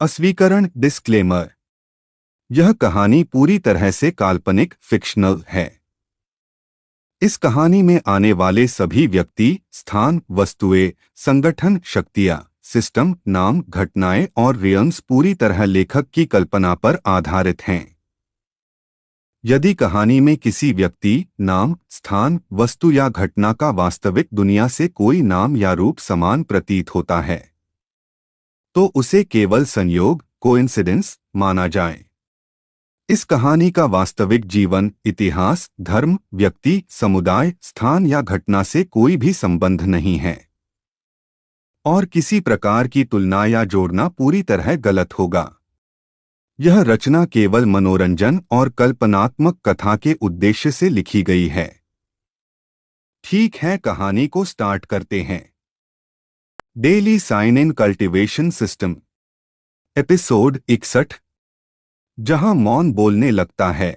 अस्वीकरण disclaimer. यह कहानी पूरी तरह से काल्पनिक फिक्शनल है। इस कहानी में आने वाले सभी व्यक्ति, स्थान, वस्तुएं, संगठन, शक्तियां, सिस्टम, नाम, घटनाएं और रियम्स पूरी तरह लेखक की कल्पना पर आधारित हैं। यदि कहानी में किसी व्यक्ति, नाम, स्थान, वस्तु या घटना का वास्तविक दुनिया से कोई नाम या रूप समान प्रतीत होता है, तो उसे केवल संयोग, कोइंसिडेंस माना जाए। इस कहानी का वास्तविक जीवन, इतिहास, धर्म, व्यक्ति, समुदाय, स्थान या घटना से कोई भी संबंध नहीं है, और किसी प्रकार की तुलना या जोड़ना पूरी तरह गलत होगा। यह रचना केवल मनोरंजन और कल्पनात्मक कथा के उद्देश्य से लिखी गई है। ठीक है, कहानी को स्टार्ट करते हैं। Daily sign in cultivation system, episode 61, जहां मौन बोलने लगता है।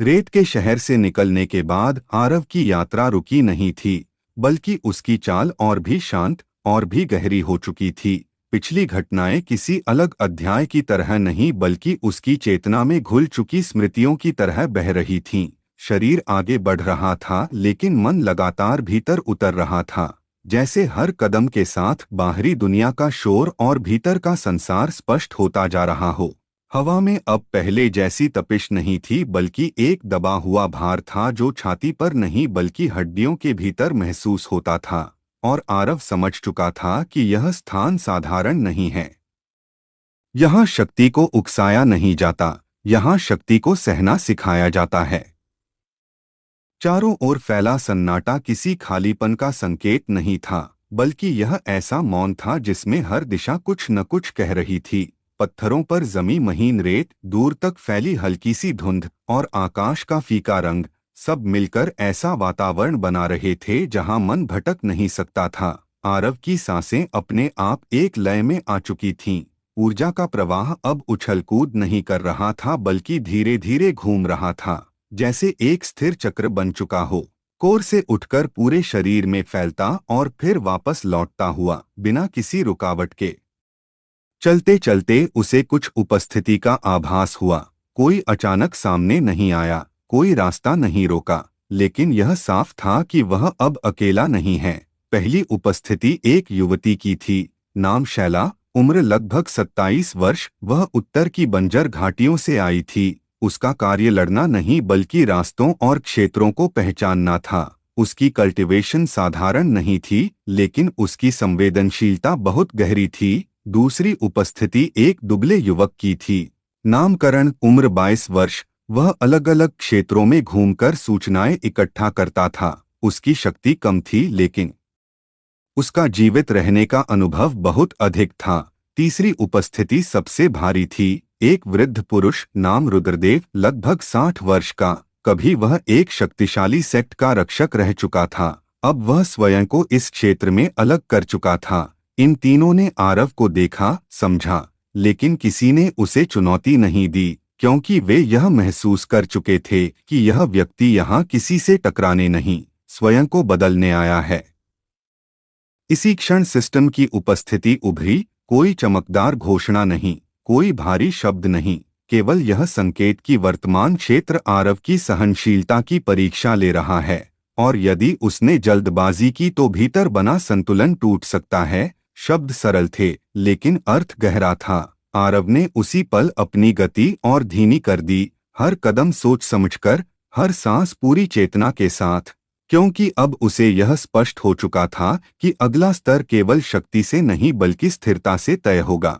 रेत के शहर से निकलने के बाद आरव की यात्रा रुकी नहीं थी, बल्कि उसकी चाल और भी शांत और भी गहरी हो चुकी थी। पिछली घटनाएं किसी अलग अध्याय की तरह नहीं, बल्कि उसकी चेतना में घुल चुकी स्मृतियों की तरह बह रही थीं। शरीर आगे बढ़ रहा था, लेकिन मन लगातार भीतर उतर रहा था, जैसे हर कदम के साथ बाहरी दुनिया का शोर और भीतर का संसार स्पष्ट होता जा रहा हो। हवा में अब पहले जैसी तपिश नहीं थी, बल्कि एक दबा हुआ भार था जो छाती पर नहीं बल्कि हड्डियों के भीतर महसूस होता था। और आरव समझ चुका था कि यह स्थान साधारण नहीं है। यहाँ शक्ति को उकसाया नहीं जाता, यहाँ शक्ति को सहना सिखाया जाता है। चारों ओर फैला सन्नाटा किसी खालीपन का संकेत नहीं था, बल्कि यह ऐसा मौन था जिसमें हर दिशा कुछ न कुछ कह रही थी। पत्थरों पर जमी महीन रेत, दूर तक फैली हल्की सी धुंध और आकाश का फीका रंग, सब मिलकर ऐसा वातावरण बना रहे थे जहां मन भटक नहीं सकता था। आरव की सांसें अपने आप एक लय में आ चुकी थीं। ऊर्जा का प्रवाह अब उछल कूद नहीं कर रहा था, बल्कि धीरे धीरे घूम रहा था, जैसे एक स्थिर चक्र बन चुका हो। कोर से उठकर पूरे शरीर में फैलता और फिर वापस लौटता हुआ, बिना किसी रुकावट के। चलते चलते उसे कुछ उपस्थिति का आभास हुआ। कोई अचानक सामने नहीं आया, कोई रास्ता नहीं रोका, लेकिन यह साफ था कि वह अब अकेला नहीं है। पहली उपस्थिति एक युवती की थी, नाम शैला, उम्र लगभग 27 वर्ष। वह उत्तर की बंजर घाटियों से आई थी। उसका कार्य लड़ना नहीं बल्कि रास्तों और क्षेत्रों को पहचानना था। उसकी कल्टीवेशन साधारण नहीं थी, लेकिन उसकी संवेदनशीलता बहुत गहरी थी। दूसरी उपस्थिति एक दुबले युवक की थी, नामकरण, उम्र 22 वर्ष। वह अलग अलग क्षेत्रों में घूमकर सूचनाएं इकट्ठा करता था। उसकी शक्ति कम थी, लेकिन उसका जीवित रहने का अनुभव बहुत अधिक था। तीसरी उपस्थिति सबसे भारी थी, एक वृद्ध पुरुष, नाम रुद्रदेव, लगभग 60 वर्ष का। कभी वह एक शक्तिशाली सेक्ट का रक्षक रह चुका था, अब वह स्वयं को इस क्षेत्र में अलग कर चुका था। इन तीनों ने आरव को देखा, समझा, लेकिन किसी ने उसे चुनौती नहीं दी, क्योंकि वे यह महसूस कर चुके थे कि यह व्यक्ति यहाँ किसी से टकराने नहीं, स्वयं को बदलने आया है। इसी क्षण सिस्टम की उपस्थिति उभरी। कोई चमकदार घोषणा नहीं, कोई भारी शब्द नहीं, केवल यह संकेत कि वर्तमान क्षेत्र आरव की सहनशीलता की परीक्षा ले रहा है, और यदि उसने जल्दबाजी की तो भीतर बना संतुलन टूट सकता है। शब्द सरल थे, लेकिन अर्थ गहरा था। आरव ने उसी पल अपनी गति और धीमी कर दी, हर कदम सोच समझकर, हर सांस पूरी चेतना के साथ, क्योंकि अब उसे यह स्पष्ट हो चुका था कि अगला स्तर केवल शक्ति से नहीं बल्कि स्थिरता से तय होगा।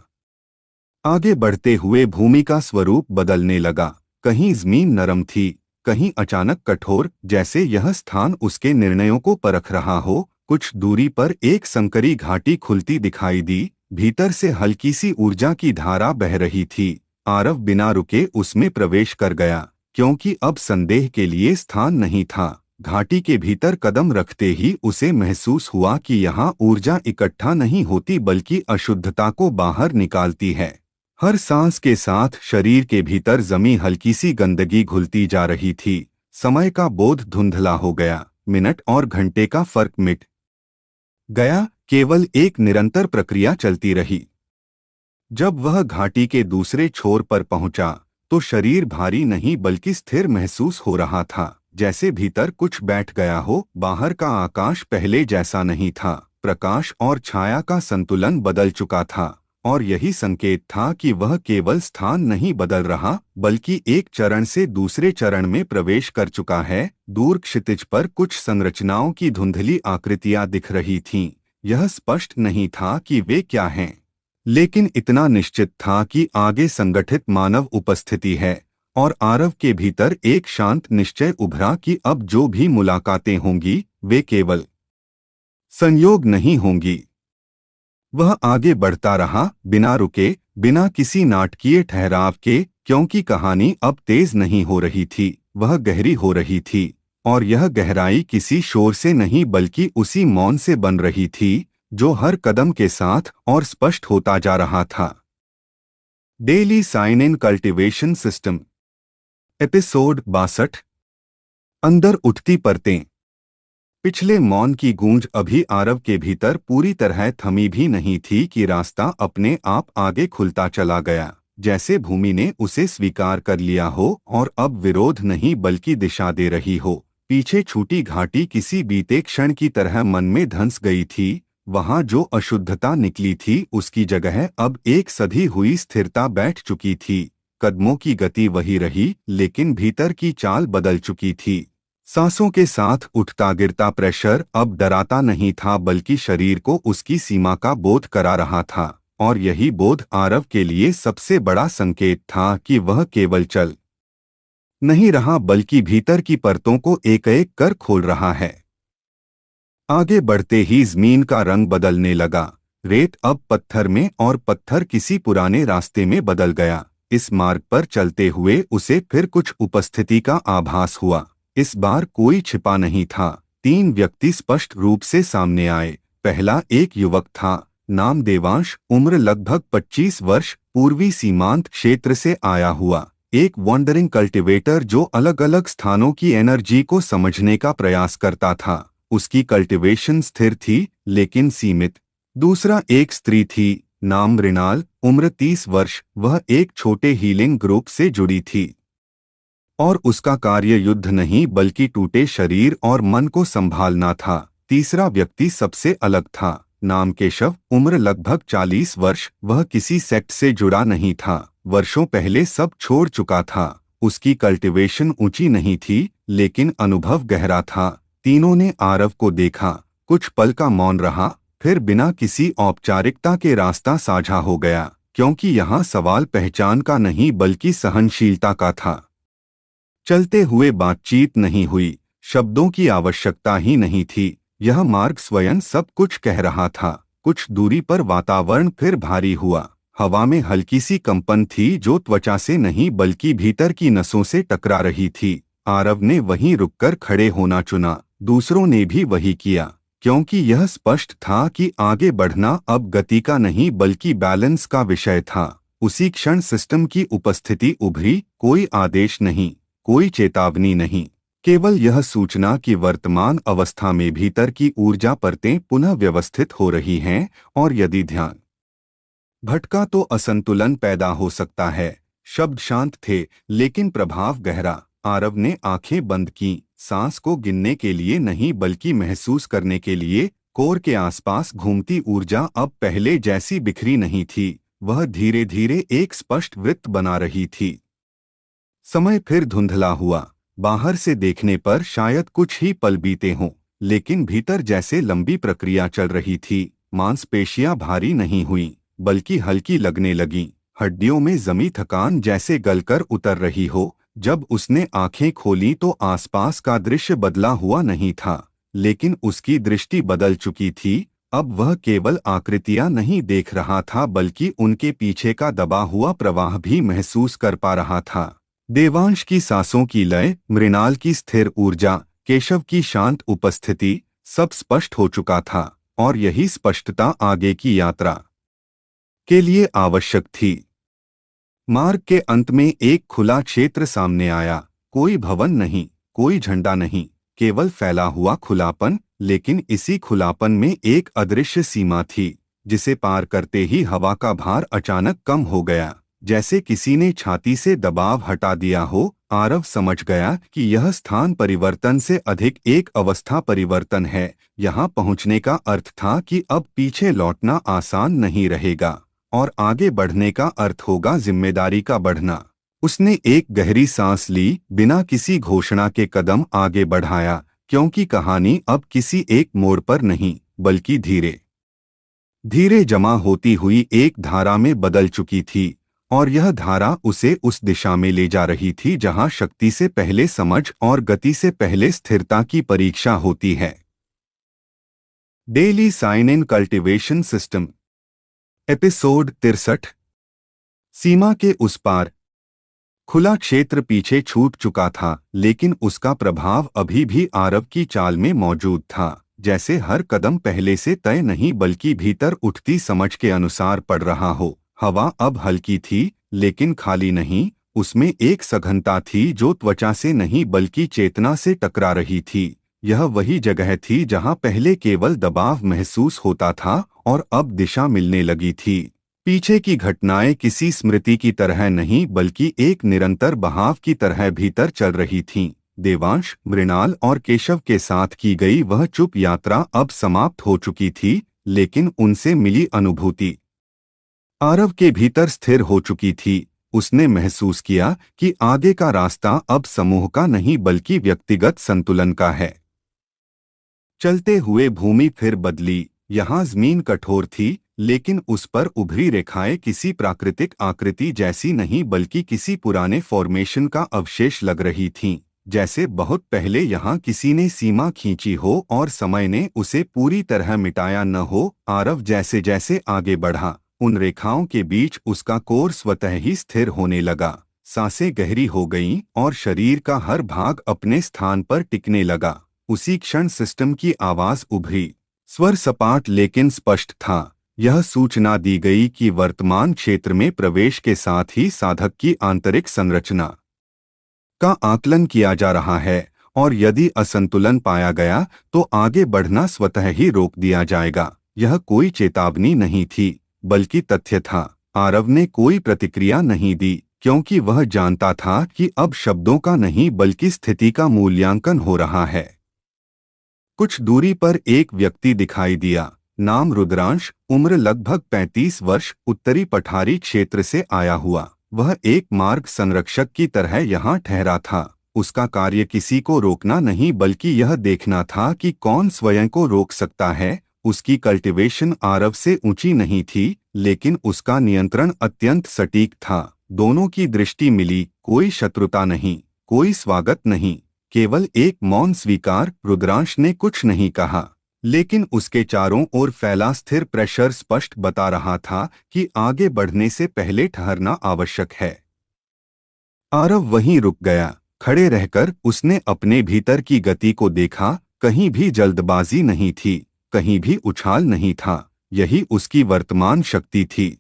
आगे बढ़ते हुए भूमि का स्वरूप बदलने लगा। कहीं जमीन नरम थी, कहीं अचानक कठोर, जैसे यह स्थान उसके निर्णयों को परख रहा हो। कुछ दूरी पर एक संकरी घाटी खुलती दिखाई दी, भीतर से हल्की सी ऊर्जा की धारा बह रही थी। आरव बिना रुके उसमें प्रवेश कर गया, क्योंकि अब संदेह के लिए स्थान नहीं था। घाटी के भीतर कदम रखते ही उसे महसूस हुआ कि यहाँ ऊर्जा इकट्ठा नहीं होती बल्कि अशुद्धता को बाहर निकालती है। हर सांस के साथ शरीर के भीतर जमी हल्की सी गंदगी घुलती जा रही थी। समय का बोध धुंधला हो गया, मिनट और घंटे का फर्क मिट गया, केवल एक निरंतर प्रक्रिया चलती रही। जब वह घाटी के दूसरे छोर पर पहुंचा तो शरीर भारी नहीं बल्कि स्थिर महसूस हो रहा था, जैसे भीतर कुछ बैठ गया हो। बाहर का आकाश पहले जैसा नहीं था, प्रकाश और छाया का संतुलन बदल चुका था, और यही संकेत था कि वह केवल स्थान नहीं बदल रहा बल्कि एक चरण से दूसरे चरण में प्रवेश कर चुका है। दूर क्षितिज पर कुछ संरचनाओं की धुंधली आकृतियां दिख रही थीं। यह स्पष्ट नहीं था कि वे क्या हैं, लेकिन इतना निश्चित था कि आगे संगठित मानव उपस्थिति है, और आरव के भीतर एक शांत निश्चय उभरा कि अब जो भी मुलाकातें होंगी वे केवल संयोग नहीं होंगी। वह आगे बढ़ता रहा, बिना रुके, बिना किसी नाटकीय ठहराव के, क्योंकि कहानी अब तेज नहीं हो रही थी, वह गहरी हो रही थी, और यह गहराई किसी शोर से नहीं बल्कि उसी मौन से बन रही थी जो हर कदम के साथ और स्पष्ट होता जा रहा था। Daily sign in cultivation system, episode 62। अंदर उठती परतें। पिछले मौन की गूंज अभी आरव के भीतर पूरी तरह थमी भी नहीं थी कि रास्ता अपने आप आगे खुलता चला गया, जैसे भूमि ने उसे स्वीकार कर लिया हो और अब विरोध नहीं बल्कि दिशा दे रही हो। पीछे छूटी घाटी किसी बीते क्षण की तरह मन में धंस गई थी। वहां जो अशुद्धता निकली थी उसकी जगह अब एक सधी हुई स्थिरता बैठ चुकी थी। कदमों की गति वही रही, लेकिन भीतर की चाल बदल चुकी थी। सांसों के साथ उठता गिरता प्रेशर अब डराता नहीं था बल्कि शरीर को उसकी सीमा का बोध करा रहा था, और यही बोध आरव के लिए सबसे बड़ा संकेत था कि वह केवल चल नहीं रहा बल्कि भीतर की परतों को एक एक कर खोल रहा है। आगे बढ़ते ही जमीन का रंग बदलने लगा। रेत अब पत्थर में और पत्थर किसी पुराने रास्ते में बदल गया। इस मार्ग पर चलते हुए उसे फिर कुछ उपस्थिति का आभास हुआ। इस बार कोई छिपा नहीं था। 3 व्यक्ति स्पष्ट रूप से सामने आए। पहला एक युवक था, नाम देवांश, उम्र लगभग 25 वर्ष, पूर्वी सीमांत क्षेत्र से आया हुआ, एक वॉन्डरिंग कल्टिवेटर जो अलग अलग स्थानों की एनर्जी को समझने का प्रयास करता था। उसकी कल्टिवेशन स्थिर थी लेकिन सीमित। दूसरा एक स्त्री थी, नाम मृणाल, उम्र 30 वर्ष, वह एक छोटे हीलिंग ग्रुप से जुड़ी थी और उसका कार्य युद्ध नहीं बल्कि टूटे शरीर और मन को संभालना था। तीसरा व्यक्ति सबसे अलग था, नाम केशव, उम्र लगभग 40 वर्ष, वह किसी सेक्ट से जुड़ा नहीं था, वर्षों पहले सब छोड़ चुका था। उसकी कल्टिवेशन ऊंची नहीं थी लेकिन अनुभव गहरा था। तीनों ने आरव को देखा, कुछ पल का मौन रहा, फिर बिना किसी औपचारिकता के रास्ता साझा हो गया, क्योंकि यहाँ सवाल पहचान का नहीं बल्कि सहनशीलता का था। चलते हुए बातचीत नहीं हुई, शब्दों की आवश्यकता ही नहीं थी, यह मार्ग स्वयं सब कुछ कह रहा था। कुछ दूरी पर वातावरण फिर भारी हुआ। हवा में हल्की सी कंपन थी जो त्वचा से नहीं बल्कि भीतर की नसों से टकरा रही थी। आरव ने वहीं रुककर खड़े होना चुना, दूसरों ने भी वही किया, क्योंकि यह स्पष्ट था कि आगे बढ़ना अब गति का नहीं बल्कि बैलेंस का विषय था। उसी क्षण सिस्टम की उपस्थिति उभरी, कोई आदेश नहीं, कोई चेतावनी नहीं, केवल यह सूचना कि वर्तमान अवस्था में भीतर की ऊर्जा परतें पुनः व्यवस्थित हो रही हैं, और यदि ध्यान भटका तो असंतुलन पैदा हो सकता है। शब्द शांत थे लेकिन प्रभाव गहरा। आरव ने आंखें बंद की, सांस को गिनने के लिए नहीं बल्कि महसूस करने के लिए। कोर के आसपास घूमती ऊर्जा अब पहले जैसी बिखरी नहीं थी, वह धीरे धीरे एक स्पष्ट वृत्त बना रही थी। समय फिर धुंधला हुआ। बाहर से देखने पर शायद कुछ ही पल बीते हों, लेकिन भीतर जैसे लंबी प्रक्रिया चल रही थी। मांसपेशियां भारी नहीं हुई बल्कि हल्की लगने लगीं, हड्डियों में जमी थकान जैसे गलकर उतर रही हो। जब उसने आंखें खोलीं तो आसपास का दृश्य बदला हुआ नहीं था, लेकिन उसकी दृष्टि बदल चुकी थी। अब वह केवल आकृतियां नहीं देख रहा था बल्कि उनके पीछे का दबा हुआ प्रवाह भी महसूस कर पा रहा था। देवांश की सांसों की लय, मृणाल की स्थिर ऊर्जा, केशव की शांत उपस्थिति, सब स्पष्ट हो चुका था, और यही स्पष्टता आगे की यात्रा के लिए आवश्यक थी। मार्ग के अंत में एक खुला क्षेत्र सामने आया। कोई भवन नहीं, कोई झंडा नहीं, केवल फैला हुआ खुलापन। लेकिन इसी खुलापन में एक अदृश्य सीमा थी, जिसे पार करते ही हवा का भार अचानक कम हो गया, जैसे किसी ने छाती से दबाव हटा दिया हो। आरव समझ गया कि यह स्थान परिवर्तन से अधिक एक अवस्था परिवर्तन है। यहाँ पहुँचने का अर्थ था कि अब पीछे लौटना आसान नहीं रहेगा और आगे बढ़ने का अर्थ होगा जिम्मेदारी का बढ़ना। उसने एक गहरी सांस ली, बिना किसी घोषणा के कदम आगे बढ़ाया, क्योंकि कहानी अब किसी एक मोड़ पर नहीं बल्कि धीरे धीरे जमा होती हुई एक धारा में बदल चुकी थी, और यह धारा उसे उस दिशा में ले जा रही थी जहां शक्ति से पहले समझ और गति से पहले स्थिरता की परीक्षा होती है। Daily sign in cultivation system, episode 63। सीमा के उस पार। खुला क्षेत्र पीछे छूट चुका था, लेकिन उसका प्रभाव अभी भी आरव की चाल में मौजूद था। जैसे हर कदम पहले से तय नहीं बल्कि भीतर उठती समझ के अनुसार पड़ रहा हो। हवा अब हल्की थी, लेकिन खाली नहीं। उसमें एक सघनता थी जो त्वचा से नहीं बल्कि चेतना से टकरा रही थी। यह वही जगह थी जहां पहले केवल दबाव महसूस होता था और अब दिशा मिलने लगी थी। पीछे की घटनाएं किसी स्मृति की तरह नहीं बल्कि एक निरंतर बहाव की तरह भीतर चल रही थीं। देवांश, मृणाल और केशव के साथ की गई वह चुप यात्रा अब समाप्त हो चुकी थी, लेकिन उनसे मिली अनुभूति आरव के भीतर स्थिर हो चुकी थी। उसने महसूस किया कि आगे का रास्ता अब समूह का नहीं बल्कि व्यक्तिगत संतुलन का है। चलते हुए भूमि फिर बदली। यहाँ जमीन कठोर थी, लेकिन उस पर उभरी रेखाएं किसी प्राकृतिक आकृति जैसी नहीं बल्कि किसी पुराने फॉर्मेशन का अवशेष लग रही थीं। जैसे बहुत पहले यहाँ किसी ने सीमा खींची हो और समय ने उसे पूरी तरह मिटाया न हो। आरव जैसे जैसे आगे बढ़ा, उन रेखाओं के बीच उसका कोर स्वतः ही स्थिर होने लगा। सांसें गहरी हो गईं और शरीर का हर भाग अपने स्थान पर टिकने लगा। उसी क्षण सिस्टम की आवाज उभरी। स्वर सपाट लेकिन स्पष्ट था। यह सूचना दी गई कि वर्तमान क्षेत्र में प्रवेश के साथ ही साधक की आंतरिक संरचना का आकलन किया जा रहा है, और यदि असंतुलन पाया गया तो आगे बढ़ना स्वतः ही रोक दिया जाएगा। यह कोई चेतावनी नहीं थी बल्कि तथ्य था। आरव ने कोई प्रतिक्रिया नहीं दी, क्योंकि वह जानता था कि अब शब्दों का नहीं बल्कि स्थिति का मूल्यांकन हो रहा है। कुछ दूरी पर एक व्यक्ति दिखाई दिया। नाम रुद्रांश, उम्र लगभग 35 वर्ष, उत्तरी पठारी क्षेत्र से आया हुआ। वह एक मार्ग संरक्षक की तरह यहाँ ठहरा था। उसका कार्य किसी को रोकना नहीं बल्कि यह देखना था कि कौन स्वयं को रोक सकता है। उसकी कल्टीवेशन आरव से ऊंची नहीं थी, लेकिन उसका नियंत्रण अत्यंत सटीक था। दोनों की दृष्टि मिली, कोई शत्रुता नहीं, कोई स्वागत नहीं, केवल एक मौन स्वीकार। रुद्रांश ने कुछ नहीं कहा, लेकिन उसके चारों ओर फैला स्थिर प्रेशर स्पष्ट बता रहा था कि आगे बढ़ने से पहले ठहरना आवश्यक है। आरव वहीं रुक गया। खड़े रहकर उसने अपने भीतर की गति को देखा। कहीं भी जल्दबाजी नहीं थी, कहीं भी उछाल नहीं था। यही उसकी वर्तमान शक्ति थी।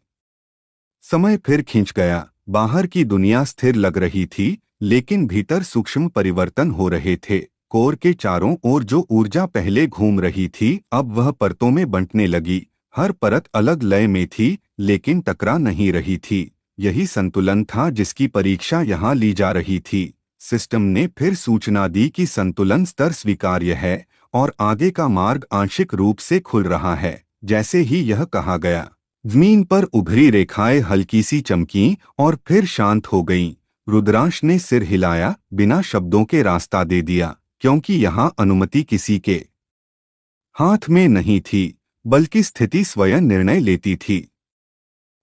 समय फिर खिंच गया। बाहर की दुनिया स्थिर लग रही थी, लेकिन भीतर सूक्ष्म परिवर्तन हो रहे थे। कोर के चारों ओर जो ऊर्जा पहले घूम रही थी अब वह परतों में बंटने लगी। हर परत अलग लय में थी, लेकिन टकरा नहीं रही थी। यही संतुलन था जिसकी परीक्षा यहाँ ली जा रही थी। सिस्टम ने फिर सूचना दी कि संतुलन स्तर स्वीकार्य है और आगे का मार्ग आंशिक रूप से खुल रहा है। जैसे ही यह कहा गया, जमीन पर उभरी रेखाएं हल्की सी चमकीं और फिर शांत हो गईं। रुद्रांश ने सिर हिलाया, बिना शब्दों के रास्ता दे दिया, क्योंकि यहाँ अनुमति किसी के हाथ में नहीं थी बल्कि स्थिति स्वयं निर्णय लेती थी।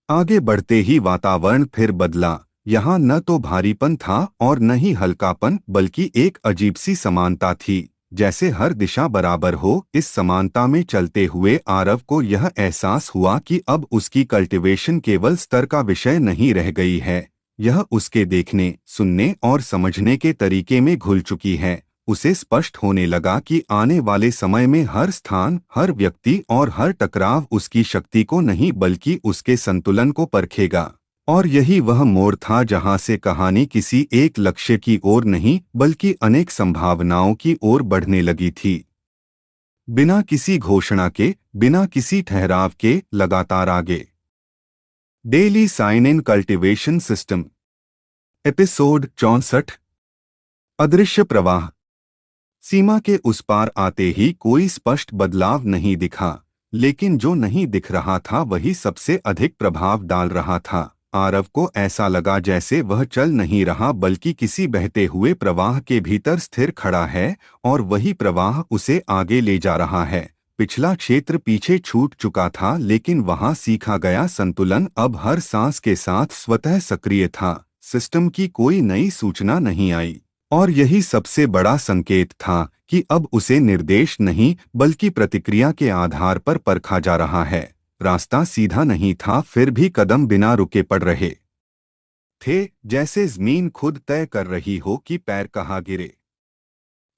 आगे बढ़ते ही वातावरण फिर बदला। यहाँ न तो भारीपन था और न ही हल्कापन, बल्कि एक अजीब सी समानता थी, जैसे हर दिशा बराबर हो। इस समानता में चलते हुए आरव को यह एहसास हुआ कि अब उसकी कल्टीवेशन केवल स्तर का विषय नहीं रह गई है, यह उसके देखने, सुनने और समझने के तरीके में घुल चुकी है। उसे स्पष्ट होने लगा कि आने वाले समय में हर स्थान, हर व्यक्ति और हर टकराव उसकी शक्ति को नहीं बल्कि उसके संतुलन को परखेगा। और यही वह मोड़ था जहां से कहानी किसी एक लक्ष्य की ओर नहीं बल्कि अनेक संभावनाओं की ओर बढ़ने लगी थी। बिना किसी घोषणा के, बिना किसी ठहराव के, लगातार आगे। Daily sign in cultivation system. Episode 64। अदृश्य प्रवाह। सीमा के उस पार आते ही कोई स्पष्ट बदलाव नहीं दिखा, लेकिन जो नहीं दिख रहा था वही सबसे अधिक प्रभाव डाल रहा था। आरव को ऐसा लगा जैसे वह चल नहीं रहा बल्कि किसी बहते हुए प्रवाह के भीतर स्थिर खड़ा है, और वही प्रवाह उसे आगे ले जा रहा है। पिछला क्षेत्र पीछे छूट चुका था, लेकिन वहां सीखा गया संतुलन अब हर सांस के साथ स्वतः सक्रिय था। सिस्टम की कोई नई सूचना नहीं आई, और यही सबसे बड़ा संकेत था कि अब उसे निर्देश नहीं बल्कि प्रतिक्रिया के आधार पर परखा जा रहा है। रास्ता सीधा नहीं था, फिर भी कदम बिना रुके पड़ रहे थे, जैसे जमीन खुद तय कर रही हो कि पैर कहाँ गिरे।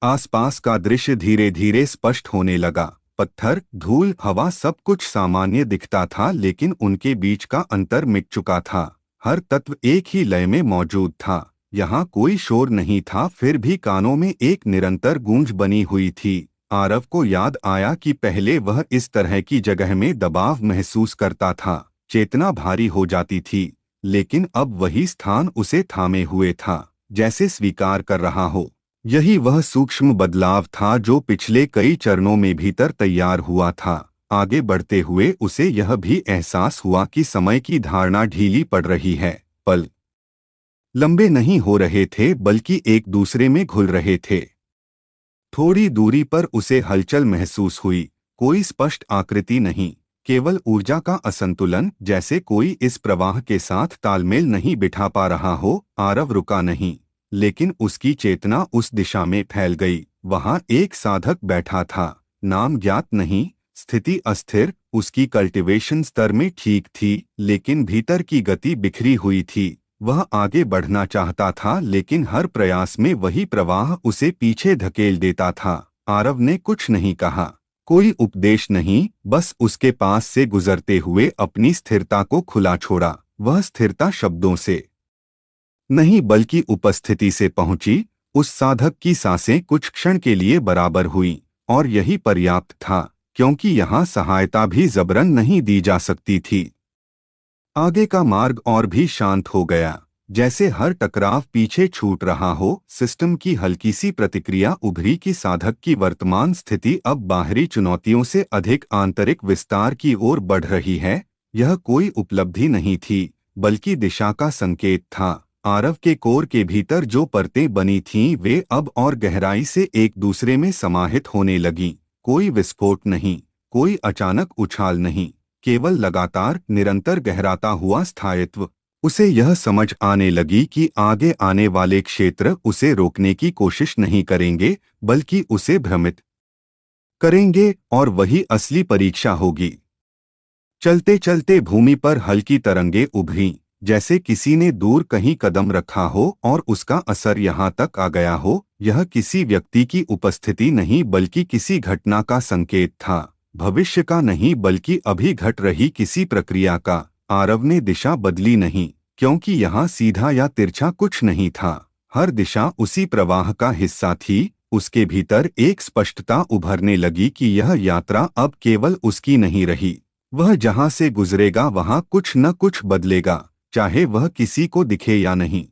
आसपास का दृश्य धीरे धीरे स्पष्ट होने लगा। पत्थर, धूल, हवा, सब कुछ सामान्य दिखता था, लेकिन उनके बीच का अंतर मिट चुका था। हर तत्व एक ही लय में मौजूद था। यहाँ कोई शोर नहीं था, फिर भी कानों में एक निरंतर गूंज बनी हुई थी। आरव को याद आया कि पहले वह इस तरह की जगह में दबाव महसूस करता था। चेतना भारी हो जाती थी, लेकिन अब वही स्थान उसे थामे हुए था, जैसे स्वीकार कर रहा हो। यही वह सूक्ष्म बदलाव था जो पिछले कई चरणों में भीतर तैयार हुआ था। आगे बढ़ते हुए उसे यह भी एहसास हुआ कि समय की धारणा ढीली पड़ रही है। पल लंबे नहीं हो रहे थे बल्कि एक दूसरे में घुल रहे थे। थोड़ी दूरी पर उसे हलचल महसूस हुई, कोई स्पष्ट आकृति नहीं, केवल ऊर्जा का असंतुलन, जैसे कोई इस प्रवाह के साथ तालमेल नहीं बिठा पा रहा हो। आरव रुका नहीं, लेकिन उसकी चेतना उस दिशा में फैल गई। वहां एक साधक बैठा था, नाम ज्ञात नहीं, स्थिति अस्थिर। उसकी कल्टीवेशन स्तर में ठीक थी, लेकिन भीतर की गति बिखरी हुई थी। वह आगे बढ़ना चाहता था, लेकिन हर प्रयास में वही प्रवाह उसे पीछे धकेल देता था। आरव ने कुछ नहीं कहा, कोई उपदेश नहीं, बस उसके पास से गुजरते हुए अपनी स्थिरता को खुला छोड़ा। वह स्थिरता शब्दों से नहीं बल्कि उपस्थिति से पहुंची। उस साधक की सांसें कुछ क्षण के लिए बराबर हुई, और यही पर्याप्त था, क्योंकि यहाँ सहायता भी जबरन नहीं दी जा सकती थी। आगे का मार्ग और भी शांत हो गया, जैसे हर टकराव पीछे छूट रहा हो। सिस्टम की हल्की सी प्रतिक्रिया उभरी कि साधक की वर्तमान स्थिति अब बाहरी चुनौतियों से अधिक आंतरिक विस्तार की ओर बढ़ रही है। यह कोई उपलब्धि नहीं थी, बल्कि दिशा का संकेत था। आरव के कोर के भीतर जो परतें बनी थीं वे अब और गहराई से एक दूसरे में समाहित होने लगीं। कोई विस्फोट नहीं, कोई अचानक उछाल नहीं, केवल लगातार निरंतर गहराता हुआ स्थायित्व। उसे यह समझ आने लगी कि आगे आने वाले क्षेत्र उसे रोकने की कोशिश नहीं करेंगे, बल्कि उसे भ्रमित करेंगे, और वही असली परीक्षा होगी। चलते चलते भूमि पर हल्की तरंगें उभरीं, जैसे किसी ने दूर कहीं कदम रखा हो और उसका असर यहाँ तक आ गया हो। यह किसी व्यक्ति की उपस्थिति नहीं बल्कि किसी घटना का संकेत था, भविष्य का नहीं बल्कि अभी घट रही किसी प्रक्रिया का। आरव ने दिशा बदली नहीं, क्योंकि यहाँ सीधा या तिरछा कुछ नहीं था। हर दिशा उसी प्रवाह का हिस्सा थी। उसके भीतर एक स्पष्टता उभरने लगी कि यह यात्रा अब केवल उसकी नहीं रही। वह जहाँ से गुजरेगा वहाँ कुछ न कुछ बदलेगा, चाहे वह किसी को दिखे या नहीं।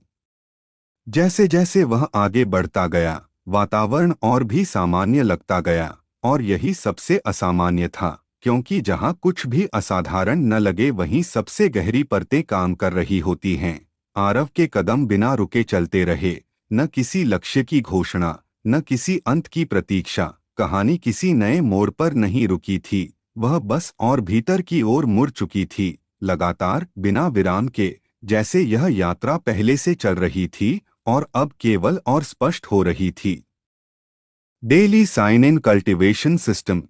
जैसे जैसे वह आगे बढ़ता गया, वातावरण और भी सामान्य लगता गया, और यही सबसे असामान्य था, क्योंकि जहाँ कुछ भी असाधारण न लगे वहीं सबसे गहरी परतें काम कर रही होती हैं। आरव के कदम बिना रुके चलते रहे, न किसी लक्ष्य की घोषणा, न किसी अंत की प्रतीक्षा। कहानी किसी नए मोड़ पर नहीं रुकी थी, वह बस और भीतर की ओर मुड़ चुकी थी, लगातार, बिना विराम के, जैसे यह यात्रा पहले से चल रही थी और अब केवल और स्पष्ट हो रही थी। Daily sign in cultivation system.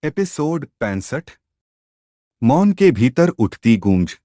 Episode 65। मौन के भीतर उठती गूंज।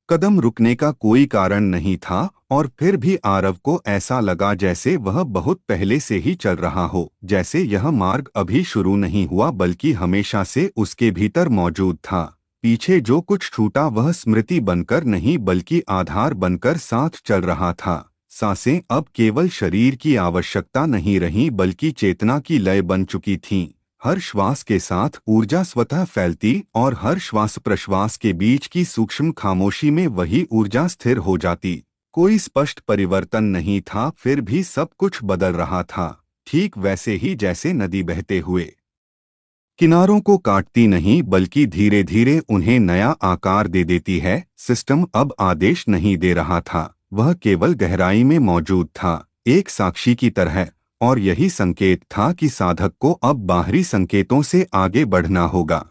कदम रुकने का कोई कारण नहीं था, और फिर भी आरव को ऐसा लगा जैसे वह बहुत पहले से ही चल रहा हो, जैसे यह मार्ग अभी शुरू नहीं हुआ बल्कि हमेशा से उसके भीतर मौजूद था। पीछे जो कुछ छूटा वह स्मृति बनकर नहीं बल्कि आधार बनकर साथ चल रहा था। सांसें अब केवल शरीर की आवश्यकता नहीं रहीं बल्कि चेतना की लय बन चुकी थीं। हर श्वास के साथ ऊर्जा स्वतः फैलती और हर श्वास प्रश्वास के बीच की सूक्ष्म खामोशी में वही ऊर्जा स्थिर हो जाती। कोई स्पष्ट परिवर्तन नहीं था, फिर भी सब कुछ बदल रहा था, ठीक वैसे ही जैसे नदी बहते हुए किनारों को काटती नहीं बल्कि धीरे धीरे उन्हें नया आकार दे देती है। सिस्टम अब आदेश नहीं दे रहा था, वह केवल गहराई में मौजूद था, एक साक्षी की तरह। और यही संकेत था कि साधक को अब बाहरी संकेतों से आगे बढ़ना होगा।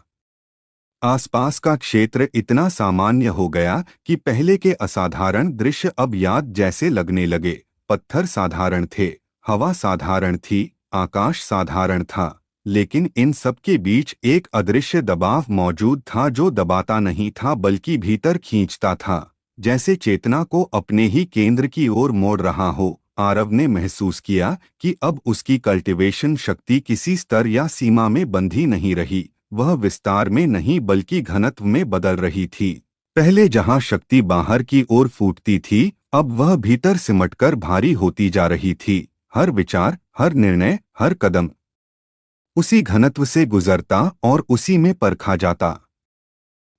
आसपास का क्षेत्र इतना सामान्य हो गया कि पहले के असाधारण दृश्य अब याद जैसे लगने लगे। पत्थर साधारण थे, हवा साधारण थी, आकाश साधारण था, लेकिन इन सब के बीच एक अदृश्य दबाव मौजूद था जो दबाता नहीं था बल्कि भीतर खींचता था, जैसे चेतना को अपने ही केंद्र की ओर मोड़ रहा हो। आरव ने महसूस किया कि अब उसकी कल्टीवेशन शक्ति किसी स्तर या सीमा में बंधी नहीं रही, वह विस्तार में नहीं बल्कि घनत्व में बदल रही थी। पहले जहां शक्ति बाहर की ओर फूटती थी, अब वह भीतर सिमटकर भारी होती जा रही थी। हर विचार, हर निर्णय, हर कदम उसी घनत्व से गुजरता और उसी में परखा जाता।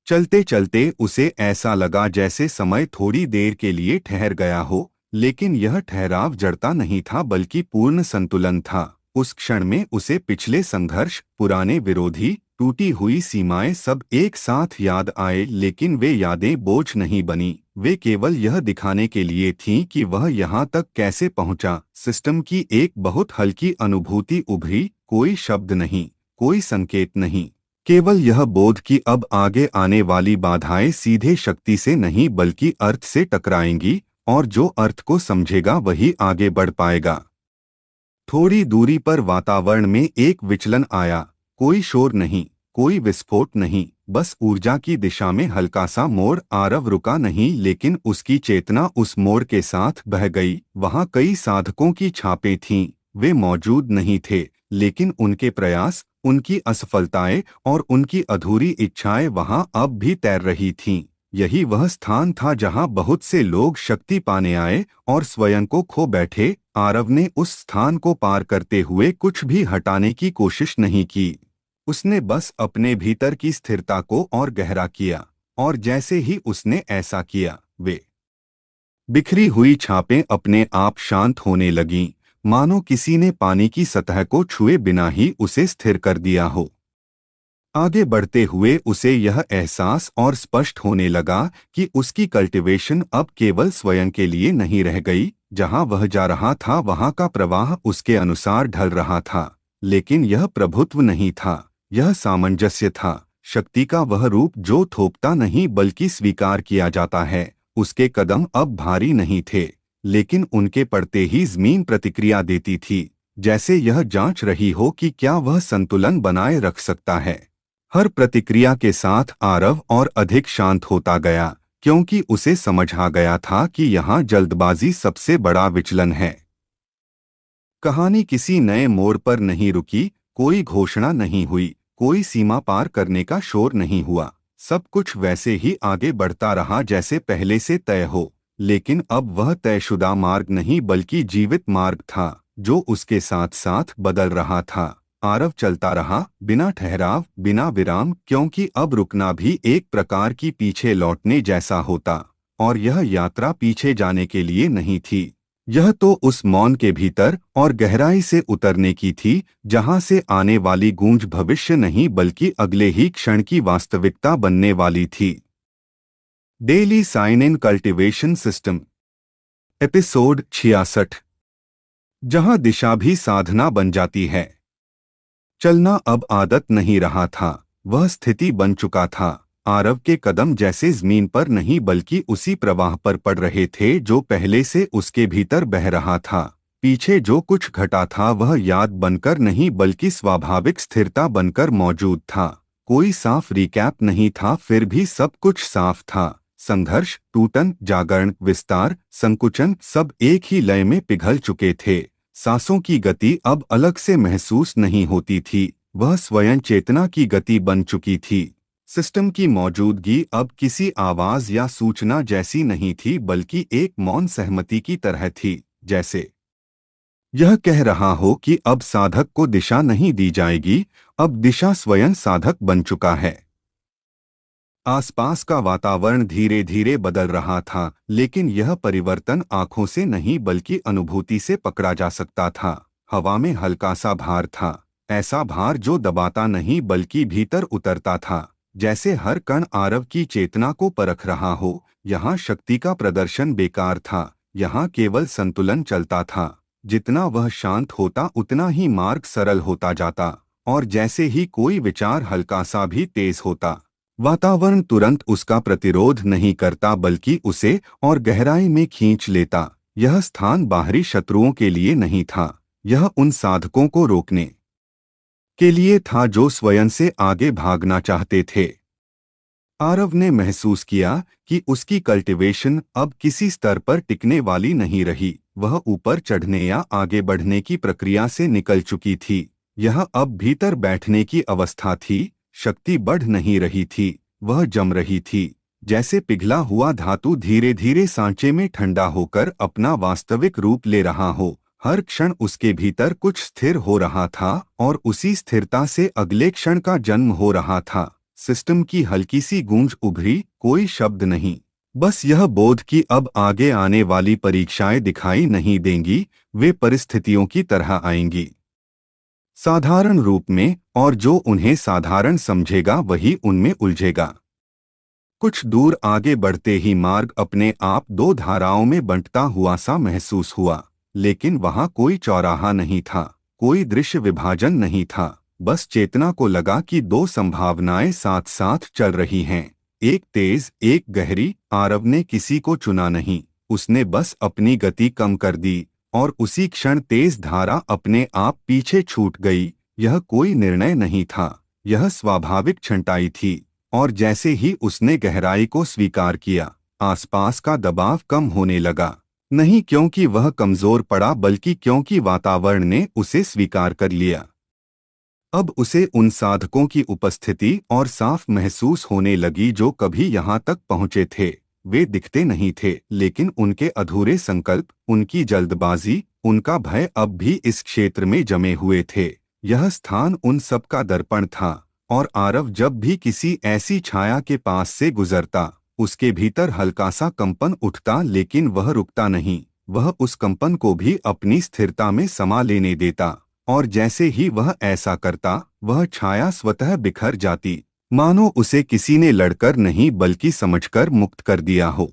चलते चलते उसे ऐसा लगा जैसे समय थोड़ी देर के लिए ठहर गया हो, लेकिन यह ठहराव जड़ता नहीं था बल्कि पूर्ण संतुलन था। उस क्षण में उसे पिछले संघर्ष, पुराने विरोधी, टूटी हुई सीमाएं सब एक साथ याद आए, लेकिन वे यादें बोझ नहीं बनी, वे केवल यह दिखाने के लिए थीं कि वह यहाँ तक कैसे पहुँचा। सिस्टम की एक बहुत हल्की अनुभूति उभरी, कोई शब्द नहीं, कोई संकेत नहीं, केवल यह बोध कि अब आगे आने वाली बाधाएं सीधे शक्ति से नहीं बल्कि अर्थ से टकराएंगी, और जो अर्थ को समझेगा वही आगे बढ़ पाएगा। थोड़ी दूरी पर वातावरण में एक विचलन आया, कोई शोर नहीं, कोई विस्फोट नहीं, बस ऊर्जा की दिशा में हल्का सा मोड़। आरव रुका नहीं, लेकिन उसकी चेतना उस मोड़ के साथ बह गई। वहां कई साधकों की छापें थीं, वे मौजूद नहीं थे, लेकिन उनके प्रयास, उनकी असफलताएं और उनकी अधूरी इच्छाएं वहां अब भी तैर रही थीं। यही वह स्थान था जहां बहुत से लोग शक्ति पाने आए और स्वयं को खो बैठे। आरव ने उस स्थान को पार करते हुए कुछ भी हटाने की कोशिश नहीं की, उसने बस अपने भीतर की स्थिरता को और गहरा किया। और जैसे ही उसने ऐसा किया, वे बिखरी हुई छापें अपने आप शांत होने लगीं, मानो किसी ने पानी की सतह को छुए बिना ही उसे स्थिर कर दिया हो। आगे बढ़ते हुए उसे यह एहसास और स्पष्ट होने लगा कि उसकी कल्टीवेशन अब केवल स्वयं के लिए नहीं रह गई। जहां वह जा रहा था वहां का प्रवाह उसके अनुसार ढल रहा था, लेकिन यह प्रभुत्व नहीं था, यह सामंजस्य था। शक्ति का वह रूप जो थोपता नहीं बल्कि स्वीकार किया जाता है। उसके कदम अब भारी नहीं थे, लेकिन उनके पड़ते ही जमीन प्रतिक्रिया देती थी, जैसे यह जांच रही हो कि क्या वह संतुलन बनाए रख सकता है। हर प्रतिक्रिया के साथ आरव और अधिक शांत होता गया, क्योंकि उसे समझ आ गया था कि यहाँ जल्दबाजी सबसे बड़ा विचलन है। कहानी किसी नए मोड़ पर नहीं रुकी, कोई घोषणा नहीं हुई, कोई सीमा पार करने का शोर नहीं हुआ। सब कुछ वैसे ही आगे बढ़ता रहा जैसे पहले से तय हो, लेकिन अब वह तयशुदा मार्ग नहीं बल्कि जीवित मार्ग था, जो उसके साथ साथ बदल रहा था। आरव चलता रहा, बिना ठहराव, बिना विराम, क्योंकि अब रुकना भी एक प्रकार की पीछे लौटने जैसा होता। और यह यात्रा पीछे जाने के लिए नहीं थी, यह तो उस मौन के भीतर और गहराई से उतरने की थी, जहां से आने वाली गूंज भविष्य नहीं बल्कि अगले ही क्षण की वास्तविकता बनने वाली थी। Daily sign in cultivation system, episode 66, जहां दिशा भी साधना बन जाती है। चलना अब आदत नहीं रहा था, वह स्थिति बन चुका था। आरव के कदम जैसे जमीन पर नहीं बल्कि उसी प्रवाह पर पड़ रहे थे जो पहले से उसके भीतर बह रहा था। पीछे जो कुछ घटा था वह याद बनकर नहीं बल्कि स्वाभाविक स्थिरता बनकर मौजूद था। कोई साफ रिकैप नहीं था, फिर भी सब कुछ साफ था। संघर्ष, टूटन, जागरण, विस्तार, संकुचन सब एक ही लय में पिघल चुके थे। सांसों की गति अब अलग से महसूस नहीं होती थी, वह स्वयं चेतना की गति बन चुकी थी। सिस्टम की मौजूदगी अब किसी आवाज या सूचना जैसी नहीं थी बल्कि एक मौन सहमति की तरह थी, जैसे यह कह रहा हो कि अब साधक को दिशा नहीं दी जाएगी अब दिशा स्वयं साधक बन चुका है। आसपास का वातावरण धीरे धीरे बदल रहा था, लेकिन यह परिवर्तन आंखों से नहीं बल्कि अनुभूति से पकड़ा जा सकता था। हवा में हल्का सा भार था, ऐसा भार जो दबाता नहीं बल्कि भीतर उतरता था, जैसे हर कण आरव की चेतना को परख रहा हो। यहाँ शक्ति का प्रदर्शन बेकार था, यहाँ केवल संतुलन चलता था। जितना वह शांत होता उतना ही मार्ग सरल होता जाता, और जैसे ही कोई विचार हल्का सा भी तेज होता, वातावरण तुरंत उसका प्रतिरोध नहीं करता बल्कि उसे और गहराई में खींच लेता। यह स्थान बाहरी शत्रुओं के लिए नहीं था, यह उन साधकों को रोकने के लिए था जो स्वयं से आगे भागना चाहते थे। आरव ने महसूस किया कि उसकी कल्टीवेशन अब किसी स्तर पर टिकने वाली नहीं रही। वह ऊपर चढ़ने या आगे बढ़ने की प्रक्रिया से निकल चुकी थी। यह अब भीतर बैठने की अवस्था थी। शक्ति बढ़ नहीं रही थी, वह जम रही थी, जैसे पिघला हुआ धातु धीरे धीरे सांचे में ठंडा होकर अपना वास्तविक रूप ले रहा हो। हर क्षण उसके भीतर कुछ स्थिर हो रहा था और उसी स्थिरता से अगले क्षण का जन्म हो रहा था। सिस्टम की हल्की सी गूंज उभरी, कोई शब्द नहीं, बस यह बोध कि अब आगे आने वाली परीक्षाएं दिखाई नहीं देंगी, वे परिस्थितियों की तरह आएंगी, साधारण रूप में, और जो उन्हें साधारण समझेगा वही उनमें उलझेगा। कुछ दूर आगे बढ़ते ही मार्ग अपने आप दो धाराओं में बंटता हुआ सा महसूस हुआ, लेकिन वहां कोई चौराहा नहीं था, कोई दृश्य विभाजन नहीं था। बस चेतना को लगा कि दो संभावनाएं साथ साथ चल रही हैं, एक तेज एक गहरी। आरव ने किसी को चुना नहीं, उसने बस अपनी गति कम कर दी, और उसी क्षण तेज धारा अपने आप पीछे छूट गई। यह कोई निर्णय नहीं था, यह स्वाभाविक छंटाई थी, और जैसे ही उसने गहराई को स्वीकार किया, आसपास का दबाव कम होने लगा। नहीं क्योंकि वह कमजोर पड़ा बल्कि क्योंकि वातावरण ने उसे स्वीकार कर लिया। अब उसे उन साधकों की उपस्थिति और साफ महसूस होने लगी जो कभी यहाँ तक पहुँचे थे। वे दिखते नहीं थे, लेकिन उनके अधूरे संकल्प, उनकी जल्दबाजी, उनका भय अब भी इस क्षेत्र में जमे हुए थे। यह स्थान उन सब का दर्पण था, और आरव जब भी किसी ऐसी छाया के पास से गुजरता, उसके भीतर हल्का सा कंपन उठता, लेकिन वह रुकता नहीं। वह उस कंपन को भी अपनी स्थिरता में समा लेने देता, और जैसे ही वह ऐसा करता, वह छाया स्वतः बिखर जाती, मानो उसे किसी ने लड़कर नहीं बल्कि समझकर मुक्त कर दिया हो।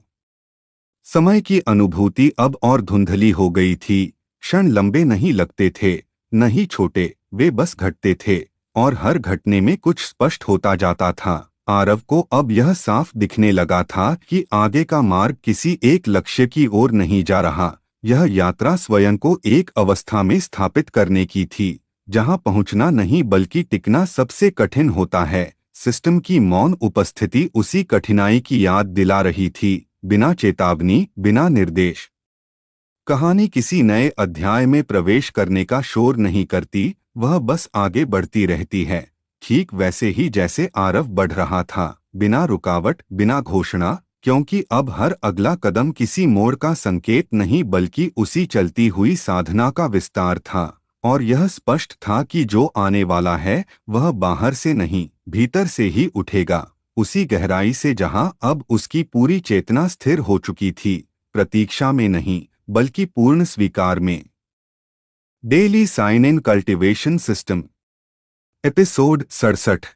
समय की अनुभूति अब और धुंधली हो गई थी। क्षण लंबे नहीं लगते थे, नहीं छोटे, वे बस घटते थे, और हर घटने में कुछ स्पष्ट होता जाता था। आरव को अब यह साफ दिखने लगा था कि आगे का मार्ग किसी एक लक्ष्य की ओर नहीं जा रहा। यह यात्रा स्वयं को एक अवस्था में स्थापित करने की थी, जहां पहुंचना नहीं बल्कि टिकना सबसे कठिन होता है। सिस्टम की मौन उपस्थिति उसी कठिनाई की याद दिला रही थी, बिना चेतावनी, बिना निर्देश। कहानी किसी नए अध्याय में प्रवेश करने का शोर नहीं करती, वह बस आगे बढ़ती रहती है, ठीक वैसे ही जैसे आरव बढ़ रहा था, बिना रुकावट, बिना घोषणा, क्योंकि अब हर अगला कदम किसी मोड़ का संकेत नहीं बल्कि उसी चलती हुई साधना का विस्तार था। और यह स्पष्ट था कि जो आने वाला है वह बाहर से नहीं, भीतर से ही उठेगा, उसी गहराई से जहां अब उसकी पूरी चेतना स्थिर हो चुकी थी, प्रतीक्षा में नहीं बल्कि पूर्ण स्वीकार में। Daily sign in cultivation system, episode 67।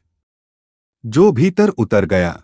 जो भीतर उतर गया।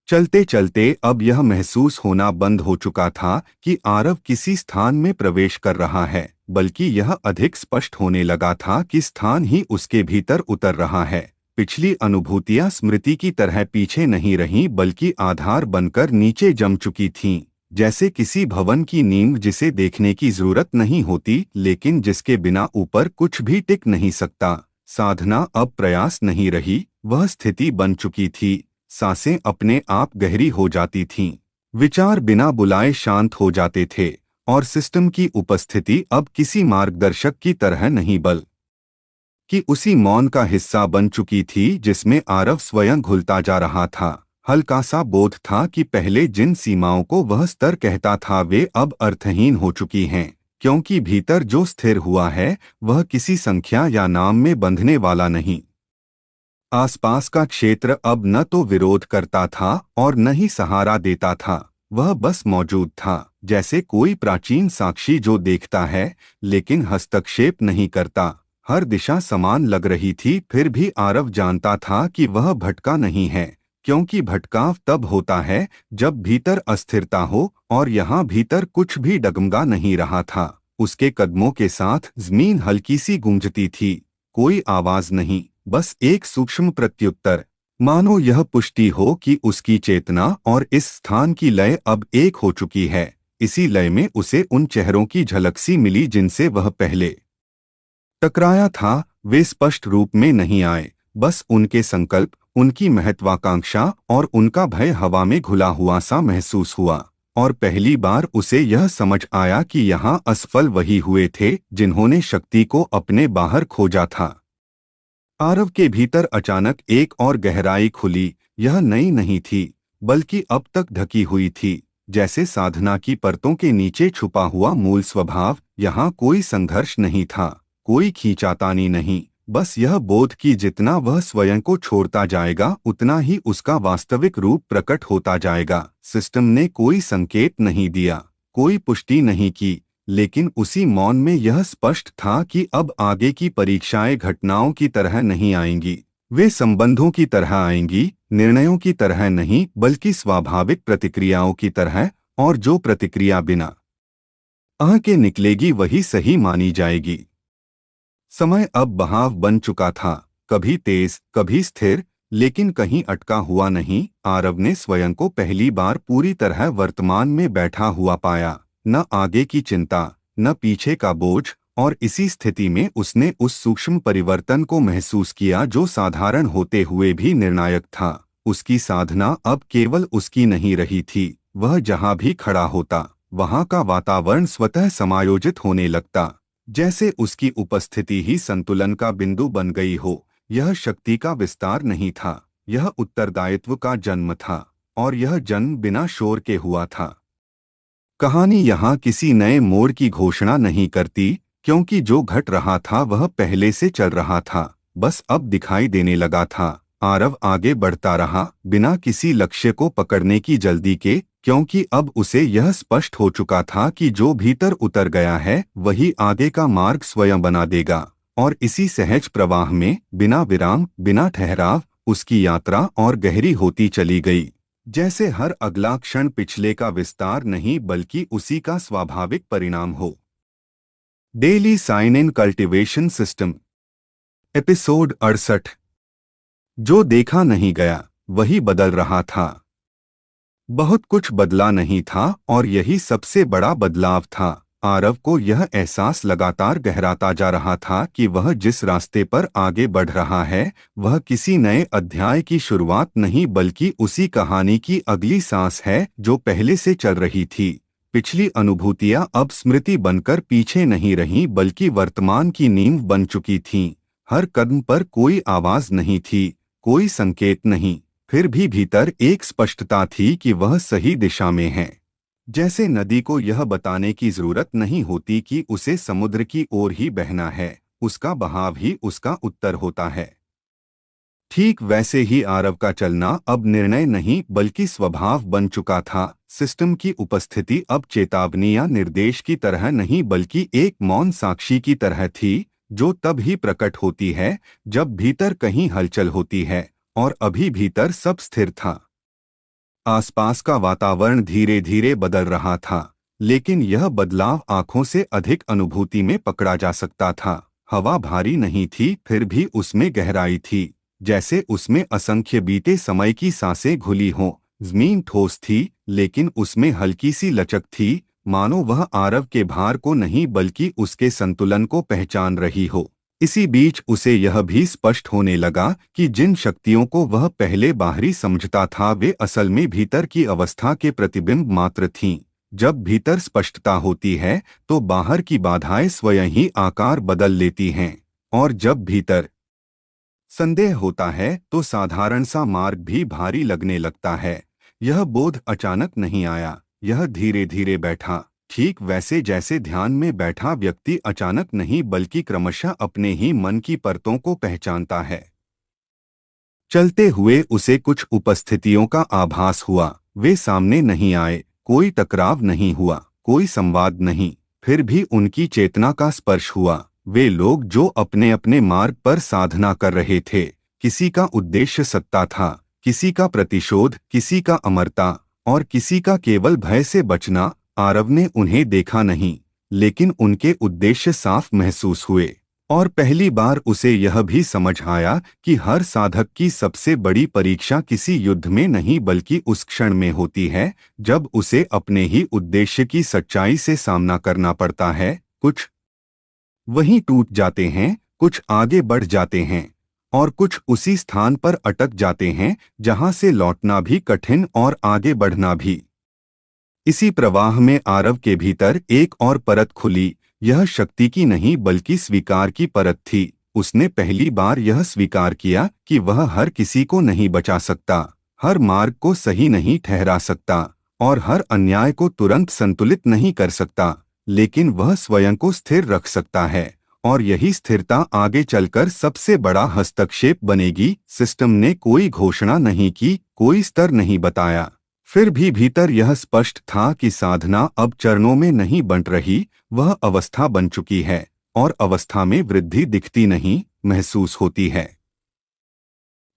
चलते चलते अब यह महसूस होना बंद हो चुका था कि आरव किसी स्थान में प्रवेश कर रहा है, बल्कि यह अधिक स्पष्ट होने लगा था कि स्थान ही उसके भीतर उतर रहा है। पिछली अनुभूतियां स्मृति की तरह पीछे नहीं रहीं बल्कि आधार बनकर नीचे जम चुकी थीं, जैसे किसी भवन की नींव जिसे देखने की जरूरत नहीं होती लेकिन जिसके बिना ऊपर कुछ भी टिक नहीं सकता। साधना अब प्रयास नहीं रही, वह स्थिति बन चुकी थी। सांसें अपने आप गहरी हो जाती थीं, विचार बिना बुलाए शांत हो जाते थे, और सिस्टम की उपस्थिति अब किसी मार्गदर्शक की तरह नहीं बल्कि उसी मौन का हिस्सा बन चुकी थी जिसमें आरव स्वयं घुलता जा रहा था। हल्का सा बोध था कि पहले जिन सीमाओं को वह स्तर कहता था वे अब अर्थहीन हो चुकी हैं। क्योंकि भीतर जो स्थिर हुआ है वह किसी संख्या या नाम में बंधने वाला नहीं। आसपास का क्षेत्र अब न तो विरोध करता था और न ही सहारा देता था, वह बस मौजूद था, जैसे कोई प्राचीन साक्षी जो देखता है लेकिन हस्तक्षेप नहीं करता। हर दिशा समान लग रही थी, फिर भी आरव जानता था कि वह भटका नहीं है, क्योंकि भटकाव तब होता है जब भीतर अस्थिरता हो, और यहाँ भीतर कुछ भी डगमगा नहीं रहा था। उसके कदमों के साथ जमीन हल्की सी गूंजती थी, कोई आवाज नहीं, बस एक सूक्ष्म प्रत्युत्तर, मानो यह पुष्टि हो कि उसकी चेतना और इस स्थान की लय अब एक हो चुकी है। इसी लय में उसे उन चेहरों की झलक सी मिली जिनसे वह पहले टकराया था। वे स्पष्ट रूप में नहीं आए, बस उनके संकल्प, उनकी महत्वाकांक्षा और उनका भय हवा में घुला हुआ सा महसूस हुआ। और पहली बार उसे यह समझ आया कि यहाँ असफल वही हुए थे जिन्होंने शक्ति को अपने बाहर खोजा था। आरव के भीतर अचानक एक और गहराई खुली। यह नई नहीं थी, बल्कि अब तक ढकी हुई थी, जैसे साधना की परतों के नीचे छुपा हुआ मूल स्वभाव। यहाँ कोई संघर्ष नहीं था, कोई खींचातानी नहीं, बस यह बोध कि जितना वह स्वयं को छोड़ता जाएगा उतना ही उसका वास्तविक रूप प्रकट होता जाएगा। सिस्टम ने कोई संकेत नहीं दिया, कोई पुष्टि नहीं की, लेकिन उसी मौन में यह स्पष्ट था कि अब आगे की परीक्षाएं घटनाओं की तरह नहीं आएंगी, वे संबंधों की तरह आएंगी, निर्णयों की तरह नहीं बल्कि स्वाभाविक प्रतिक्रियाओं की तरह, और जो प्रतिक्रिया बिना आह के निकलेगी वही सही मानी जाएगी। समय अब बहाव बन चुका था, कभी तेज कभी स्थिर, लेकिन कहीं अटका हुआ नहीं। आरव ने स्वयं को पहली बार पूरी तरह वर्तमान में बैठा हुआ पाया, न आगे की चिंता, न पीछे का बोझ, और इसी स्थिति में उसने उस सूक्ष्म परिवर्तन को महसूस किया जो साधारण होते हुए भी निर्णायक था। उसकी साधना अब केवल उसकी नहीं रही थी, वह जहाँ भी खड़ा होता वहाँ का वातावरण स्वतः समायोजित होने लगता, जैसे उसकी उपस्थिति ही संतुलन का बिंदु बन गई हो। यह शक्ति का विस्तार नहीं था, यह उत्तरदायित्व का जन्म था, और यह जन्म बिना शोर के हुआ था। कहानी यहाँ किसी नए मोड़ की घोषणा नहीं करती, क्योंकि जो घट रहा था वह पहले से चल रहा था, बस अब दिखाई देने लगा था। आरव आगे बढ़ता रहा, बिना किसी लक्ष्य को पकड़ने की जल्दी के, क्योंकि अब उसे यह स्पष्ट हो चुका था कि जो भीतर उतर गया है वही आगे का मार्ग स्वयं बना देगा। और इसी सहज प्रवाह में, बिना विराम, बिना ठहराव, उसकी यात्रा और गहरी होती चली गई, जैसे हर अगला क्षण पिछले का विस्तार नहीं बल्कि उसी का स्वाभाविक परिणाम हो। Daily sign in cultivation system, episode 68। जो देखा नहीं गया वही बदल रहा था। बहुत कुछ बदला नहीं था, और यही सबसे बड़ा बदलाव था। आरव को यह एहसास लगातार गहराता जा रहा था कि वह जिस रास्ते पर आगे बढ़ रहा है वह किसी नए अध्याय की शुरुआत नहीं बल्कि उसी कहानी की अगली सांस है जो पहले से चल रही थी। पिछली अनुभूतियां अब स्मृति बनकर पीछे नहीं रहीं बल्कि वर्तमान की नींव बन चुकी थीं। हर कदम पर कोई आवाज नहीं थी, कोई संकेत नहीं, फिर भी भीतर एक स्पष्टता थी कि वह सही दिशा में है। जैसे नदी को यह बताने की जरूरत नहीं होती कि उसे समुद्र की ओर ही बहना है, उसका बहाव ही उसका उत्तर होता है। ठीक वैसे ही आरव का चलना अब निर्णय नहीं बल्कि स्वभाव बन चुका था। सिस्टम की उपस्थिति अब चेतावनी या निर्देश की तरह नहीं बल्कि एक मौन साक्षी की तरह थी, जो तब ही प्रकट होती है जब भीतर कहीं हलचल होती है, और अभी भीतर सब स्थिर था। आसपास का वातावरण धीरे धीरे बदल रहा था, लेकिन यह बदलाव आंखों से अधिक अनुभूति में पकड़ा जा सकता था। हवा भारी नहीं थी, फिर भी उसमें गहराई थी, जैसे उसमें असंख्य बीते समय की सांसें घुली हों। जमीन ठोस थी, लेकिन उसमें हल्की सी लचक थी, मानो वह आरव के भार को नहीं बल्कि उसके संतुलन को पहचान रही हो। इसी बीच उसे यह भी स्पष्ट होने लगा कि जिन शक्तियों को वह पहले बाहरी समझता था वे असल में भीतर की अवस्था के प्रतिबिंब मात्र थीं। जब भीतर स्पष्टता होती है तो बाहर की बाधाएं स्वयं ही आकार बदल लेती हैं, और जब भीतर संदेह होता है तो साधारण सा मार्ग भी भारी लगने लगता है। यह बोध अचानक नहीं आया, यह धीरे धीरे बैठा, ठीक वैसे जैसे ध्यान में बैठा व्यक्ति अचानक नहीं बल्कि क्रमशः अपने ही मन की परतों को पहचानता है। चलते हुए उसे कुछ उपस्थितियों का आभास हुआ। वे सामने नहीं आए, कोई टकराव नहीं हुआ, कोई संवाद नहीं, फिर भी उनकी चेतना का स्पर्श हुआ। वे लोग जो अपने अपने मार्ग पर साधना कर रहे थे, किसी का उद्देश्य सत्ता था, किसी का प्रतिशोध, किसी का अमरता और किसी का केवल भय से बचना। आरव ने उन्हें देखा नहीं, लेकिन उनके उद्देश्य साफ महसूस हुए। और पहली बार उसे यह भी समझ आया कि हर साधक की सबसे बड़ी परीक्षा किसी युद्ध में नहीं बल्कि उस क्षण में होती है जब उसे अपने ही उद्देश्य की सच्चाई से सामना करना पड़ता है। कुछ वहीं टूट जाते हैं, कुछ आगे बढ़ जाते हैं और कुछ उसी स्थान पर अटक जाते हैं जहां से लौटना भी कठिन और आगे बढ़ना भी। इसी प्रवाह में आरव के भीतर एक और परत खुली। यह शक्ति की नहीं बल्कि स्वीकार की परत थी। उसने पहली बार यह स्वीकार किया कि वह हर किसी को नहीं बचा सकता, हर मार्ग को सही नहीं ठहरा सकता और हर अन्याय को तुरंत संतुलित नहीं कर सकता, लेकिन वह स्वयं को स्थिर रख सकता है। और यही स्थिरता आगे चलकर सबसे बड़ा हस्तक्षेप बनेगी। सिस्टम ने कोई घोषणा नहीं की, कोई स्तर नहीं बताया, फिर भी भीतर यह स्पष्ट था कि साधना अब चरणों में नहीं बंट रही, वह अवस्था बन चुकी है और अवस्था में वृद्धि दिखती नहीं, महसूस होती है।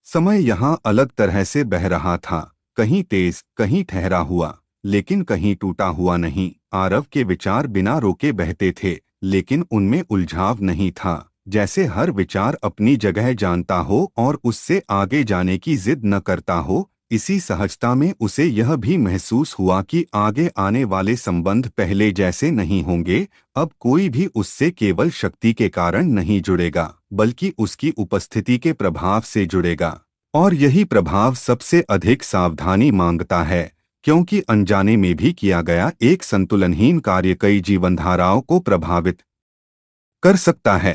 समय यहाँ अलग तरह से बह रहा था, कहीं तेज, कहीं ठहरा हुआ, लेकिन कहीं टूटा हुआ नहीं। आरव के विचार बिना रोके बहते थे, लेकिन उनमें उलझाव नहीं था। जैसे हर विचार अपनी जगह जानता हो और उससे आगे जाने की जिद न करता हो। इसी सहजता में उसे यह भी महसूस हुआ कि आगे आने वाले संबंध पहले जैसे नहीं होंगे। अब कोई भी उससे केवल शक्ति के कारण नहीं जुड़ेगा, बल्कि उसकी उपस्थिति के प्रभाव से जुड़ेगा। और यही प्रभाव सबसे अधिक सावधानी मांगता है, क्योंकि अनजाने में भी किया गया एक संतुलनहीन कार्य कई जीवनधाराओं को प्रभावित कर सकता है।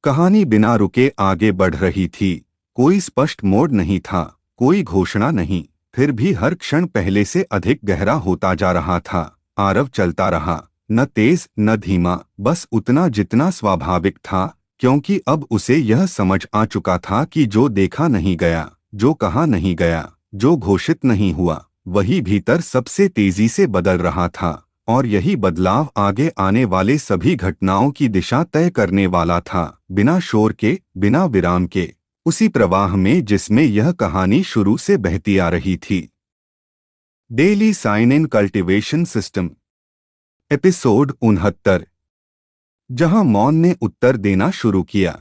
कहानी बिना रुके आगे बढ़ रही थी। कोई स्पष्ट मोड़ नहीं था, कोई घोषणा नहीं, फिर भी हर क्षण पहले से अधिक गहरा होता जा रहा था। आरव चलता रहा, न तेज न धीमा, बस उतना जितना स्वाभाविक था, क्योंकि अब उसे यह समझ आ चुका था कि जो देखा नहीं गया, जो कहा नहीं गया, जो घोषित नहीं हुआ, वही भीतर सबसे तेजी से बदल रहा था। और यही बदलाव आगे आने वाले सभी घटनाओं की दिशा तय करने वाला था, बिना शोर के, बिना विराम के, उसी प्रवाह में जिसमें यह कहानी शुरू से बहती आ रही थी। Daily sign in cultivation system, episode 69, जहां मौन ने उत्तर देना शुरू किया।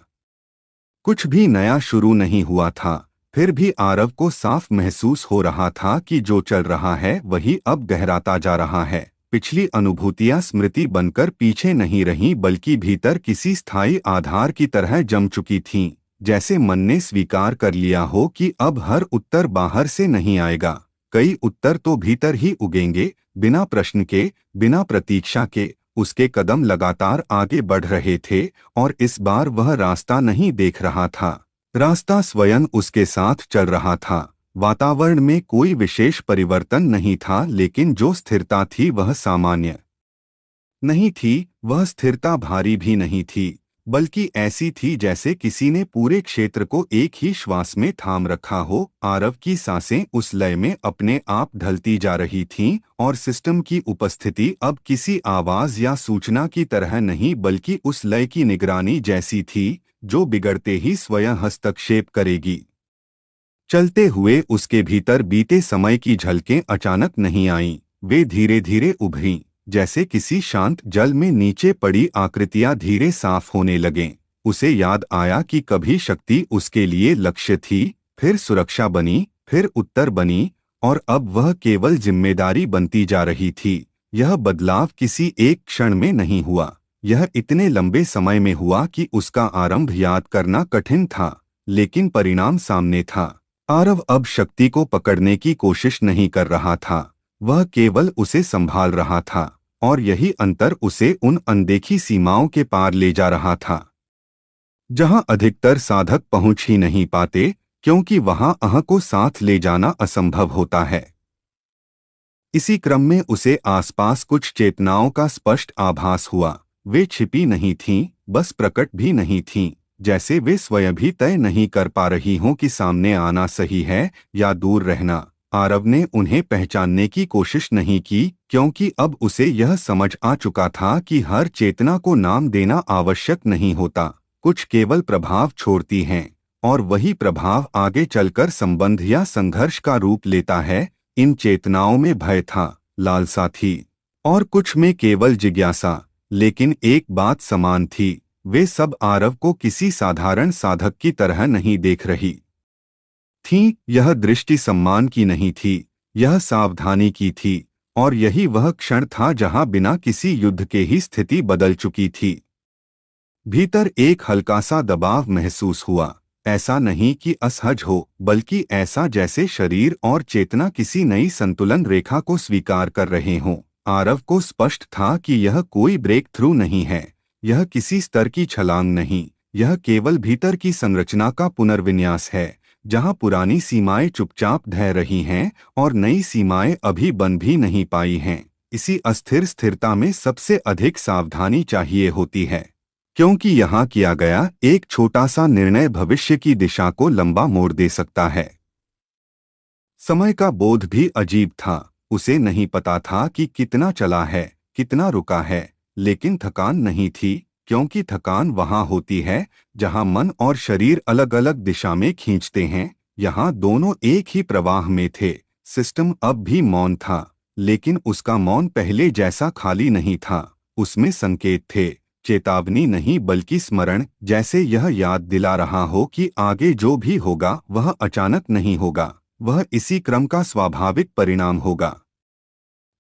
कुछ भी नया शुरू नहीं हुआ था, फिर भी आरव को साफ महसूस हो रहा था कि जो चल रहा है वही अब गहराता जा रहा है। पिछली अनुभूतियां स्मृति बनकर पीछे नहीं रहीं बल्कि भीतर किसी स्थायी आधार की तरह जम चुकी थीं, जैसे मन ने स्वीकार कर लिया हो कि अब हर उत्तर बाहर से नहीं आएगा। कई उत्तर तो भीतर ही उगेंगे, बिना प्रश्न के, बिना प्रतीक्षा के। उसके कदम लगातार आगे बढ़ रहे थे और इस बार वह रास्ता नहीं देख रहा था, रास्ता स्वयं उसके साथ चल रहा था। वातावरण में कोई विशेष परिवर्तन नहीं था, लेकिन जो स्थिरता थी वह सामान्य नहीं थी। वह स्थिरता भारी भी नहीं थी, बल्कि ऐसी थी जैसे किसी ने पूरे क्षेत्र को एक ही श्वास में थाम रखा हो। आरव की सांसें उस लय में अपने आप ढलती जा रही थीं और सिस्टम की उपस्थिति अब किसी आवाज या सूचना की तरह नहीं बल्कि उस लय की निगरानी जैसी थी जो बिगड़ते ही स्वयं हस्तक्षेप करेगी। चलते हुए उसके भीतर बीते समय की झलकें अचानक नहीं आईं, वे धीरे धीरे उभरीं, जैसे किसी शांत जल में नीचे पड़ी आकृतियां धीरे साफ होने लगें। उसे याद आया कि कभी शक्ति उसके लिए लक्ष्य थी, फिर सुरक्षा बनी, फिर उत्तर बनी और अब वह केवल जिम्मेदारी बनती जा रही थी। यह बदलाव किसी एक क्षण में नहीं हुआ, यह इतने लंबे समय में हुआ कि उसका आरंभ याद करना कठिन था, लेकिन परिणाम सामने था। आरव अब शक्ति को पकड़ने की कोशिश नहीं कर रहा था, वह केवल उसे संभाल रहा था और यही अंतर उसे उन अनदेखी सीमाओं के पार ले जा रहा था जहां अधिकतर साधक पहुंच ही नहीं पाते, क्योंकि वहां अह को साथ ले जाना असंभव होता है। इसी क्रम में उसे आसपास कुछ चेतनाओं का स्पष्ट आभास हुआ। वे छिपी नहीं थीं, बस प्रकट भी नहीं थीं, जैसे वे स्वयं भी तय नहीं कर पा रही हों कि सामने आना सही है या दूर रहना। आरव ने उन्हें पहचानने की कोशिश नहीं की, क्योंकि अब उसे यह समझ आ चुका था कि हर चेतना को नाम देना आवश्यक नहीं होता। कुछ केवल प्रभाव छोड़ती हैं, और वही प्रभाव आगे चलकर संबंध या संघर्ष का रूप लेता है। इन चेतनाओं में भय था, लालसा थी, और कुछ में केवल जिज्ञासा। लेकिन एक बात समान थी, वे सब आरव को किसी साधारण साधक की तरह नहीं देख रही थीं। यह दृष्टि सम्मान की नहीं थी, यह सावधानी की थी, और यही वह क्षण था जहां बिना किसी युद्ध के ही स्थिति बदल चुकी थी। भीतर एक हल्का सा दबाव महसूस हुआ। ऐसा नहीं कि असहज हो, बल्कि ऐसा जैसे शरीर और चेतना किसी नई संतुलन रेखा को स्वीकार कर रहे हों। आरव को स्पष्ट था कि यह कोई ब्रेक थ्रू नहीं है, यह किसी स्तर की छलांग नहीं, यह केवल भीतर की संरचना का पुनर्विन्यास है, जहां पुरानी सीमाएं चुपचाप ढह रही हैं और नई सीमाएं अभी बन भी नहीं पाई हैं। इसी अस्थिर स्थिरता में सबसे अधिक सावधानी चाहिए होती है, क्योंकि यहाँ किया गया एक छोटा सा निर्णय भविष्य की दिशा को लंबा मोड़ दे सकता है। समय का बोध भी अजीब था। उसे नहीं पता था कि कितना चला है, कितना रुका है, लेकिन थकान नहीं थी, क्योंकि थकान वहाँ होती है जहाँ मन और शरीर अलग अलग दिशा में खींचते हैं। यहाँ दोनों एक ही प्रवाह में थे। सिस्टम अब भी मौन था, लेकिन उसका मौन पहले जैसा खाली नहीं था। उसमें संकेत थे, चेतावनी नहीं बल्कि स्मरण, जैसे यह याद दिला रहा हो कि आगे जो भी होगा वह अचानक नहीं होगा, वह इसी क्रम का स्वाभाविक परिणाम होगा।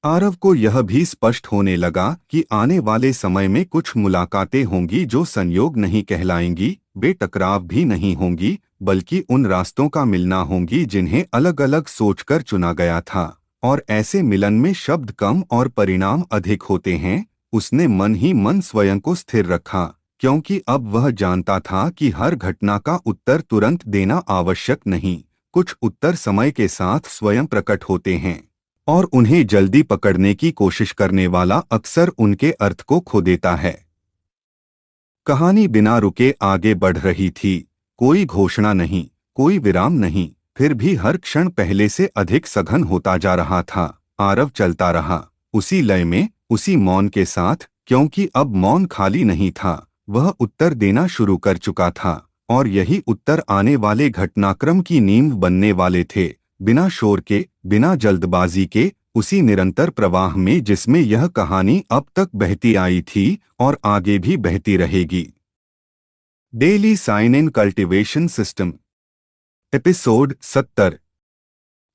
आरव को यह भी स्पष्ट होने लगा कि आने वाले समय में कुछ मुलाकातें होंगी जो संयोग नहीं कहलाएंगी, वे टकराव भी नहीं होंगी, बल्कि उन रास्तों का मिलना होंगी जिन्हें अलग अलग सोचकर चुना गया था। और ऐसे मिलन में शब्द कम और परिणाम अधिक होते हैं। उसने मन ही मन स्वयं को स्थिर रखा, क्योंकि अब वह जानता था कि हर घटना का उत्तर तुरंत देना आवश्यक नहीं। कुछ उत्तर समय के साथ स्वयं प्रकट होते हैं, और उन्हें जल्दी पकड़ने की कोशिश करने वाला अक्सर उनके अर्थ को खो देता है। कहानी बिना रुके आगे बढ़ रही थी। कोई घोषणा नहीं, कोई विराम नहीं, फिर भी हर क्षण पहले से अधिक सघन होता जा रहा था। आरव चलता रहा, उसी लय में, उसी मौन के साथ, क्योंकि अब मौन खाली नहीं था, वह उत्तर देना शुरू कर चुका था, और यही उत्तर आने वाले घटनाक्रम की नींव बनने वाले थे। बिना शोर के, बिना जल्दबाजी के, उसी निरंतर प्रवाह में जिसमें यह कहानी अब तक बहती आई थी और आगे भी बहती रहेगी। Daily sign in cultivation system, episode 70।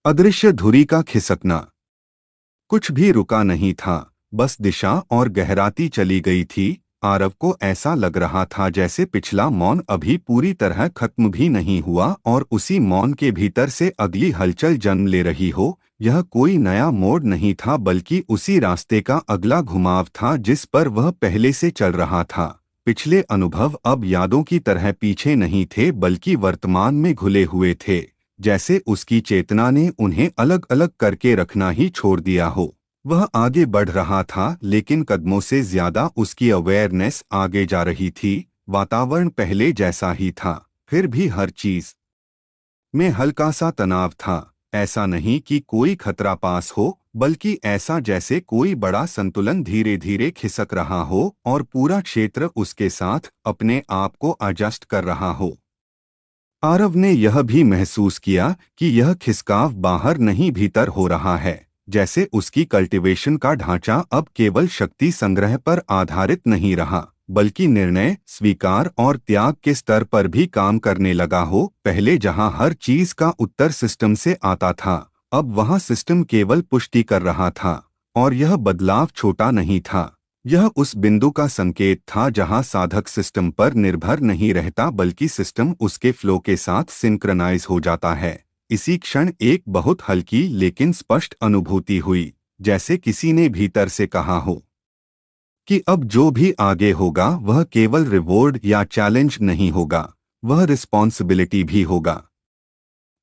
अदृश्य धुरी का खिसकना। कुछ भी रुका नहीं था, बस दिशा और गहराती चली गई थी। आरव को ऐसा लग रहा था जैसे पिछला मौन अभी पूरी तरह खत्म भी नहीं हुआ और उसी मौन के भीतर से अगली हलचल जन्म ले रही हो। यह कोई नया मोड़ नहीं था, बल्कि उसी रास्ते का अगला घुमाव था जिस पर वह पहले से चल रहा था। पिछले अनुभव अब यादों की तरह पीछे नहीं थे, बल्कि वर्तमान में घुले हुए थे, जैसे उसकी चेतना ने उन्हें अलग अलग करके रखना ही छोड़ दिया हो। वह आगे बढ़ रहा था, लेकिन कदमों से ज्यादा उसकी अवेयरनेस आगे जा रही थी। वातावरण पहले जैसा ही था, फिर भी हर चीज में हल्का सा तनाव था। ऐसा नहीं कि कोई खतरा पास हो, बल्कि ऐसा जैसे कोई बड़ा संतुलन धीरे धीरे खिसक रहा हो और पूरा क्षेत्र उसके साथ अपने आप को एडजस्ट कर रहा हो। आरव ने यह भी महसूस किया कि यह खिसकाव बाहर नहीं भीतर हो रहा है, जैसे उसकी कल्टीवेशन का ढांचा अब केवल शक्ति संग्रह पर आधारित नहीं रहा, बल्कि निर्णय, स्वीकार और त्याग के स्तर पर भी काम करने लगा हो। पहले जहां हर चीज का उत्तर सिस्टम से आता था, अब वहां सिस्टम केवल पुष्टि कर रहा था। और यह बदलाव छोटा नहीं था, यह उस बिंदु का संकेत था जहां साधक सिस्टम पर निर्भर नहीं रहता, बल्कि सिस्टम उसके फ्लो के साथ सिंक्रनाइज हो जाता है। इसी क्षण एक बहुत हल्की लेकिन स्पष्ट अनुभूति हुई, जैसे किसी ने भीतर से कहा हो कि अब जो भी आगे होगा वह केवल रिवॉर्ड या चैलेंज नहीं होगा, वह रिस्पॉन्सिबिलिटी भी होगा।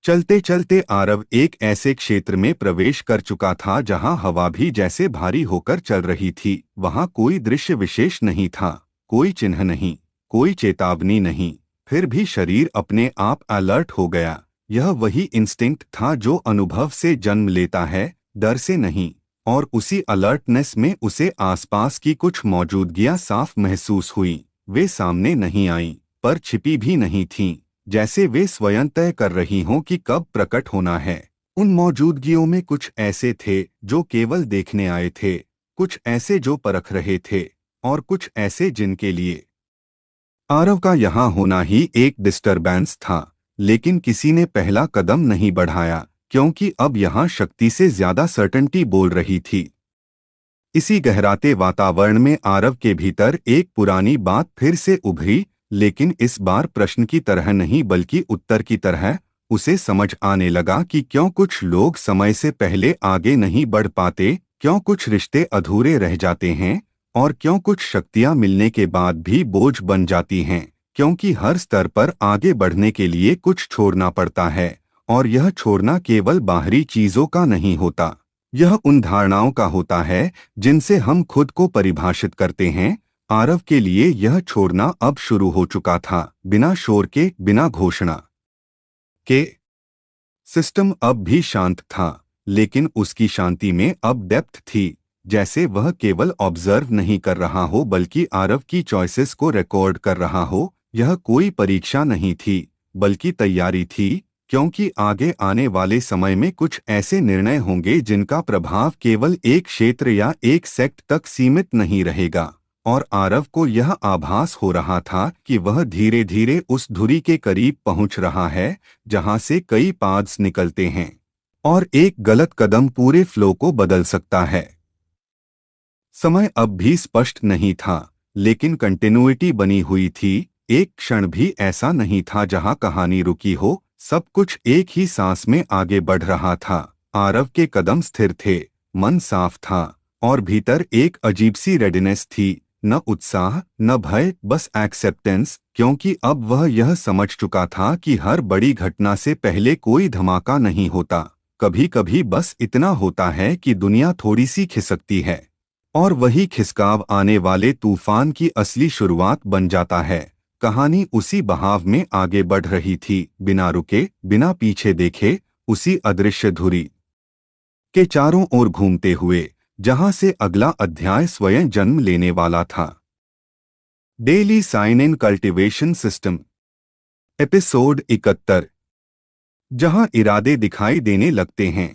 चलते चलते आरव एक ऐसे क्षेत्र में प्रवेश कर चुका था जहां हवा भी जैसे भारी होकर चल रही थी। वहां कोई दृश्य विशेष नहीं था, कोई चिन्ह नहीं, कोई चेतावनी नहीं, फिर भी शरीर अपने आप अलर्ट हो गया। यह वही इंस्टिंक्ट था जो अनुभव से जन्म लेता है, डर से नहीं। और उसी अलर्टनेस में उसे आसपास की कुछ मौजूदगियां साफ महसूस हुई। वे सामने नहीं आईं, पर छिपी भी नहीं थीं, जैसे वे स्वयं तय कर रही हों कि कब प्रकट होना है। उन मौजूदगियों में कुछ ऐसे थे जो केवल देखने आए थे, कुछ ऐसे जो परख रहे थे, और कुछ ऐसे जिनके लिए आरव का यहाँ होना ही एक डिस्टरबेंस था। लेकिन किसी ने पहला कदम नहीं बढ़ाया, क्योंकि अब यहाँ शक्ति से ज्यादा सर्टेनिटी बोल रही थी। इसी गहराते वातावरण में आरव के भीतर एक पुरानी बात फिर से उभरी, लेकिन इस बार प्रश्न की तरह नहीं बल्कि उत्तर की तरह। उसे समझ आने लगा कि क्यों कुछ लोग समय से पहले आगे नहीं बढ़ पाते, क्यों कुछ रिश्ते अधूरे रह जाते हैं, और क्यों कुछ शक्तियां मिलने के बाद भी बोझ बन जाती हैं। क्योंकि हर स्तर पर आगे बढ़ने के लिए कुछ छोड़ना पड़ता है, और यह छोड़ना केवल बाहरी चीजों का नहीं होता। यह उन धारणाओं का होता है जिनसे हम खुद को परिभाषित करते हैं। आरव के लिए यह छोड़ना अब शुरू हो चुका था, बिना शोर के, बिना घोषणा के। सिस्टम अब भी शांत था, लेकिन उसकी शांति में अब डेप्थ थी, जैसे वह केवल ऑब्जर्व नहीं कर रहा हो बल्कि आरव की चॉइसेस को रिकॉर्ड कर रहा हो। यह कोई परीक्षा नहीं थी, बल्कि तैयारी थी, क्योंकि आगे आने वाले समय में कुछ ऐसे निर्णय होंगे जिनका प्रभाव केवल एक क्षेत्र या एक सेक्ट तक सीमित नहीं रहेगा। और आरव को यह आभास हो रहा था कि वह धीरे धीरे उस धुरी के करीब पहुंच रहा है जहां से कई पाथ्स निकलते हैं, और एक गलत कदम पूरे फ्लो को बदल सकता है। समय अब भी स्पष्ट नहीं था, लेकिन कंटिन्यूटी बनी हुई थी। एक क्षण भी ऐसा नहीं था जहां कहानी रुकी हो। सब कुछ एक ही सांस में आगे बढ़ रहा था। आरव के कदम स्थिर थे, मन साफ था, और भीतर एक अजीब सी रेडीनेस थी। न उत्साह, न भय, बस एक्सेप्टेंस, क्योंकि अब वह यह समझ चुका था कि हर बड़ी घटना से पहले कोई धमाका नहीं होता। कभी कभी बस इतना होता है कि दुनिया थोड़ी सी खिसकती है, और वही खिसकाव आने वाले तूफान की असली शुरुआत बन जाता है। कहानी उसी बहाव में आगे बढ़ रही थी, बिना रुके, बिना पीछे देखे, उसी अदृश्य धुरी के चारों ओर घूमते हुए, जहां से अगला अध्याय स्वयं जन्म लेने वाला था। Daily sign in cultivation system, episode 71, जहां इरादे दिखाई देने लगते हैं।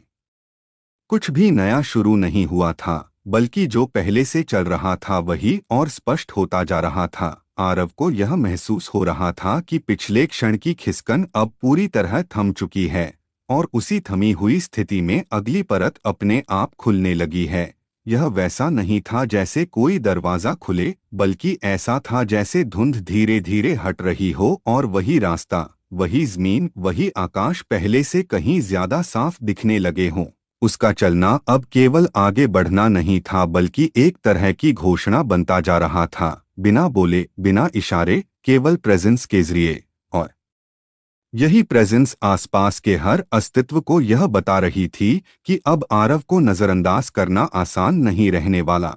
कुछ भी नया शुरू नहीं हुआ था, बल्कि जो पहले से चल रहा था वही और स्पष्ट होता जा रहा था। आरव को यह महसूस हो रहा था कि पिछले क्षण की खिसकन अब पूरी तरह थम चुकी है, और उसी थमी हुई स्थिति में अगली परत अपने आप खुलने लगी है। यह वैसा नहीं था जैसे कोई दरवाजा खुले, बल्कि ऐसा था जैसे धुंध धीरे धीरे हट रही हो और वही रास्ता, वही जमीन, वही आकाश पहले से कहीं ज्यादा साफ दिखने लगे हों। उसका चलना अब केवल आगे बढ़ना नहीं था, बल्कि एक तरह की घोषणा बनता जा रहा था, बिना बोले, बिना इशारे, केवल प्रेजेंस के जरिए। और यही प्रेजेंस आसपास के हर अस्तित्व को यह बता रही थी कि अब आरव को नजरअंदाज करना आसान नहीं रहने वाला।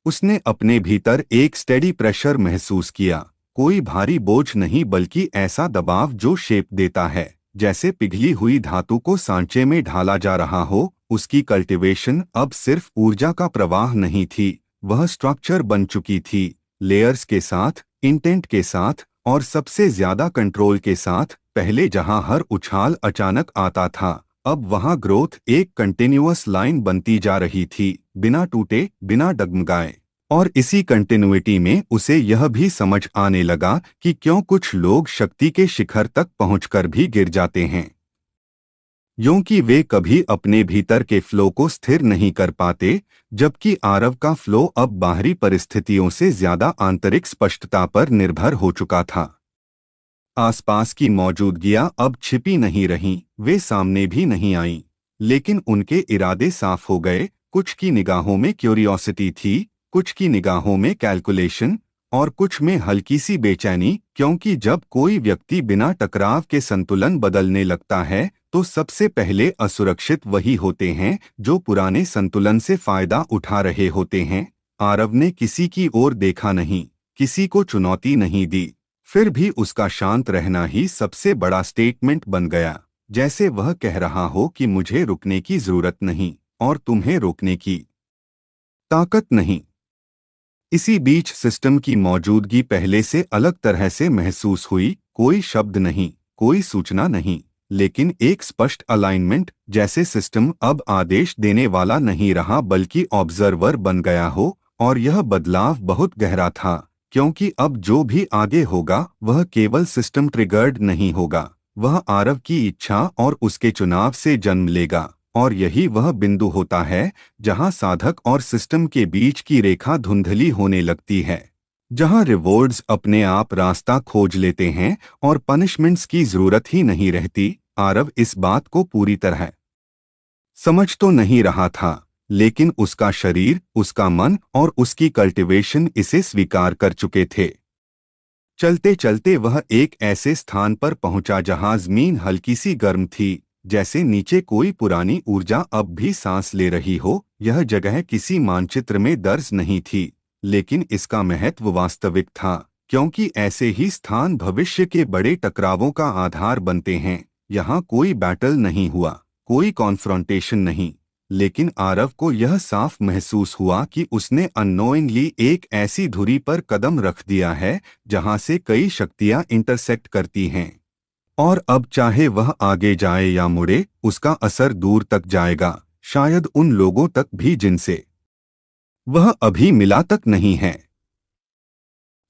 उसने अपने भीतर एक स्टेडी प्रेशर महसूस किया, कोई भारी बोझ नहीं बल्कि ऐसा दबाव जो शेप देता है, जैसे पिघली हुई धातु को सांचे में ढाला जा रहा हो। उसकी कल्टीवेशन अब सिर्फ ऊर्जा का प्रवाह नहीं थी, वह स्ट्रक्चर बन चुकी थी, लेयर्स के साथ, इंटेंट के साथ, और सबसे ज्यादा कंट्रोल के साथ। पहले जहां हर उछाल अचानक आता था, अब वहां ग्रोथ एक कंटिन्यूअस लाइन बनती जा रही थी, बिना टूटे, बिना डगमगाए। और इसी कंटिन्यूटी में उसे यह भी समझ आने लगा कि क्यों कुछ लोग शक्ति के शिखर तक पहुंचकर भी गिर जाते हैं, क्योंकि वे कभी अपने भीतर के फ्लो को स्थिर नहीं कर पाते। जबकि आरव का फ्लो अब बाहरी परिस्थितियों से ज्यादा आंतरिक स्पष्टता पर निर्भर हो चुका था। आसपास की मौजूदगियां अब छिपी नहीं रहीं, वे सामने भी नहीं आईं, लेकिन उनके इरादे साफ हो गए। कुछ की निगाहों में क्यूरियोसिटी थी, कुछ की निगाहों में कैलकुलेशन, और कुछ में हल्की सी बेचैनी, क्योंकि जब कोई व्यक्ति बिना टकराव के संतुलन बदलने लगता है तो सबसे पहले असुरक्षित वही होते हैं जो पुराने संतुलन से फायदा उठा रहे होते हैं। आरव ने किसी की ओर देखा नहीं, किसी को चुनौती नहीं दी, फिर भी उसका शांत रहना ही सबसे बड़ा स्टेटमेंट बन गया, जैसे वह कह रहा हो कि मुझे रुकने की जरूरत नहीं और तुम्हें रोकने की ताकत नहीं। इसी बीच सिस्टम की मौजूदगी पहले से अलग तरह से महसूस हुई। कोई शब्द नहीं, कोई सूचना नहीं, लेकिन एक स्पष्ट अलाइनमेंट, जैसे सिस्टम अब आदेश देने वाला नहीं रहा बल्कि ऑब्जर्वर बन गया हो। और यह बदलाव बहुत गहरा था, क्योंकि अब जो भी आगे होगा वह केवल सिस्टम ट्रिगर्ड नहीं होगा, वह आरव की इच्छा और उसके चुनाव से जन्म लेगा। और यही वह बिंदु होता है जहां साधक और सिस्टम के बीच की रेखा धुंधली होने लगती है, जहां रिवॉर्ड्स अपने आप रास्ता खोज लेते हैं और पनिशमेंट्स की जरूरत ही नहीं रहती। आरव इस बात को पूरी तरह समझ तो नहीं रहा था, लेकिन उसका शरीर, उसका मन और उसकी कल्टीवेशन इसे स्वीकार कर चुके थे। चलते चलते वह एक ऐसे स्थान पर पहुंचा जहां जमीन हल्की सी गर्म थी, जैसे नीचे कोई पुरानी ऊर्जा अब भी सांस ले रही हो। यह जगह किसी मानचित्र में दर्ज नहीं थी, लेकिन इसका महत्व वास्तविक था, क्योंकि ऐसे ही स्थान भविष्य के बड़े टकरावों का आधार बनते हैं। यहाँ कोई बैटल नहीं हुआ, कोई कॉन्फ्रंटेशन नहीं, लेकिन आरव को यह साफ महसूस हुआ कि उसने अननोइंगली एक ऐसी धुरी पर कदम रख दिया है जहाँ से कई शक्तियाँ इंटरसेक्ट करती हैं। और अब चाहे वह आगे जाए या मुड़े, उसका असर दूर तक जाएगा, शायद उन लोगों तक भी जिनसे वह अभी मिला तक नहीं है।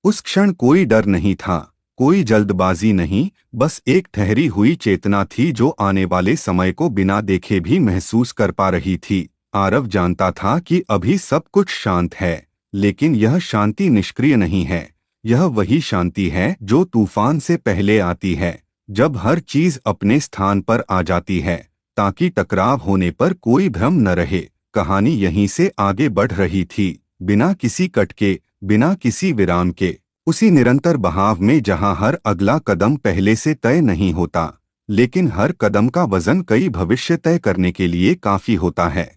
उस क्षण कोई डर नहीं था, कोई जल्दबाजी नहीं, बस एक ठहरी हुई चेतना थी जो आने वाले समय को बिना देखे भी महसूस कर पा रही थी। आरव जानता था कि अभी सब कुछ शांत है, लेकिन यह शांति निष्क्रिय नहीं है। यह वही शांति है जो तूफान से पहले आती है, जब हर चीज अपने स्थान पर आ जाती है, ताकि टकराव होने पर कोई भ्रम न रहे। कहानी यहीं से आगे बढ़ रही थी, बिना किसी कट के, बिना किसी विराम के, उसी निरंतर बहाव में जहां हर अगला कदम पहले से तय नहीं होता, लेकिन हर कदम का वजन कई भविष्य तय करने के लिए काफी होता है।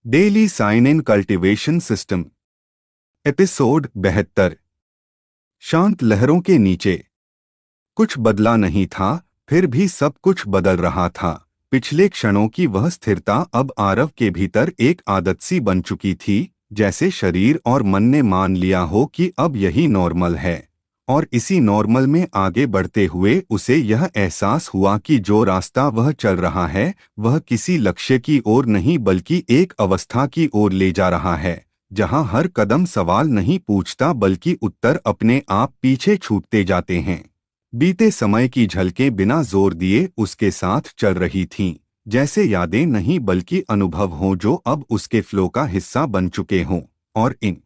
Daily sign in cultivation system, episode 72। शांत लहरों के नीचे। कुछ बदला नहीं था, फिर भी सब कुछ बदल रहा था। पिछले क्षणों की वह स्थिरता अब आरव के भीतर एक आदत सी बन चुकी थी, जैसे शरीर और मन ने मान लिया हो कि अब यही नॉर्मल है। और इसी नॉर्मल में आगे बढ़ते हुए उसे यह एहसास हुआ कि जो रास्ता वह चल रहा है वह किसी लक्ष्य की ओर नहीं बल्कि एक अवस्था की ओर ले जा रहा है, जहां हर कदम सवाल नहीं पूछता बल्कि उत्तर अपने आप पीछे छूटते जाते हैं। बीते समय की झलकें बिना जोर दिए उसके साथ चल रही थीं, जैसे यादें नहीं बल्कि अनुभव हों जो अब उसके फ्लो का हिस्सा बन चुके हों। और इन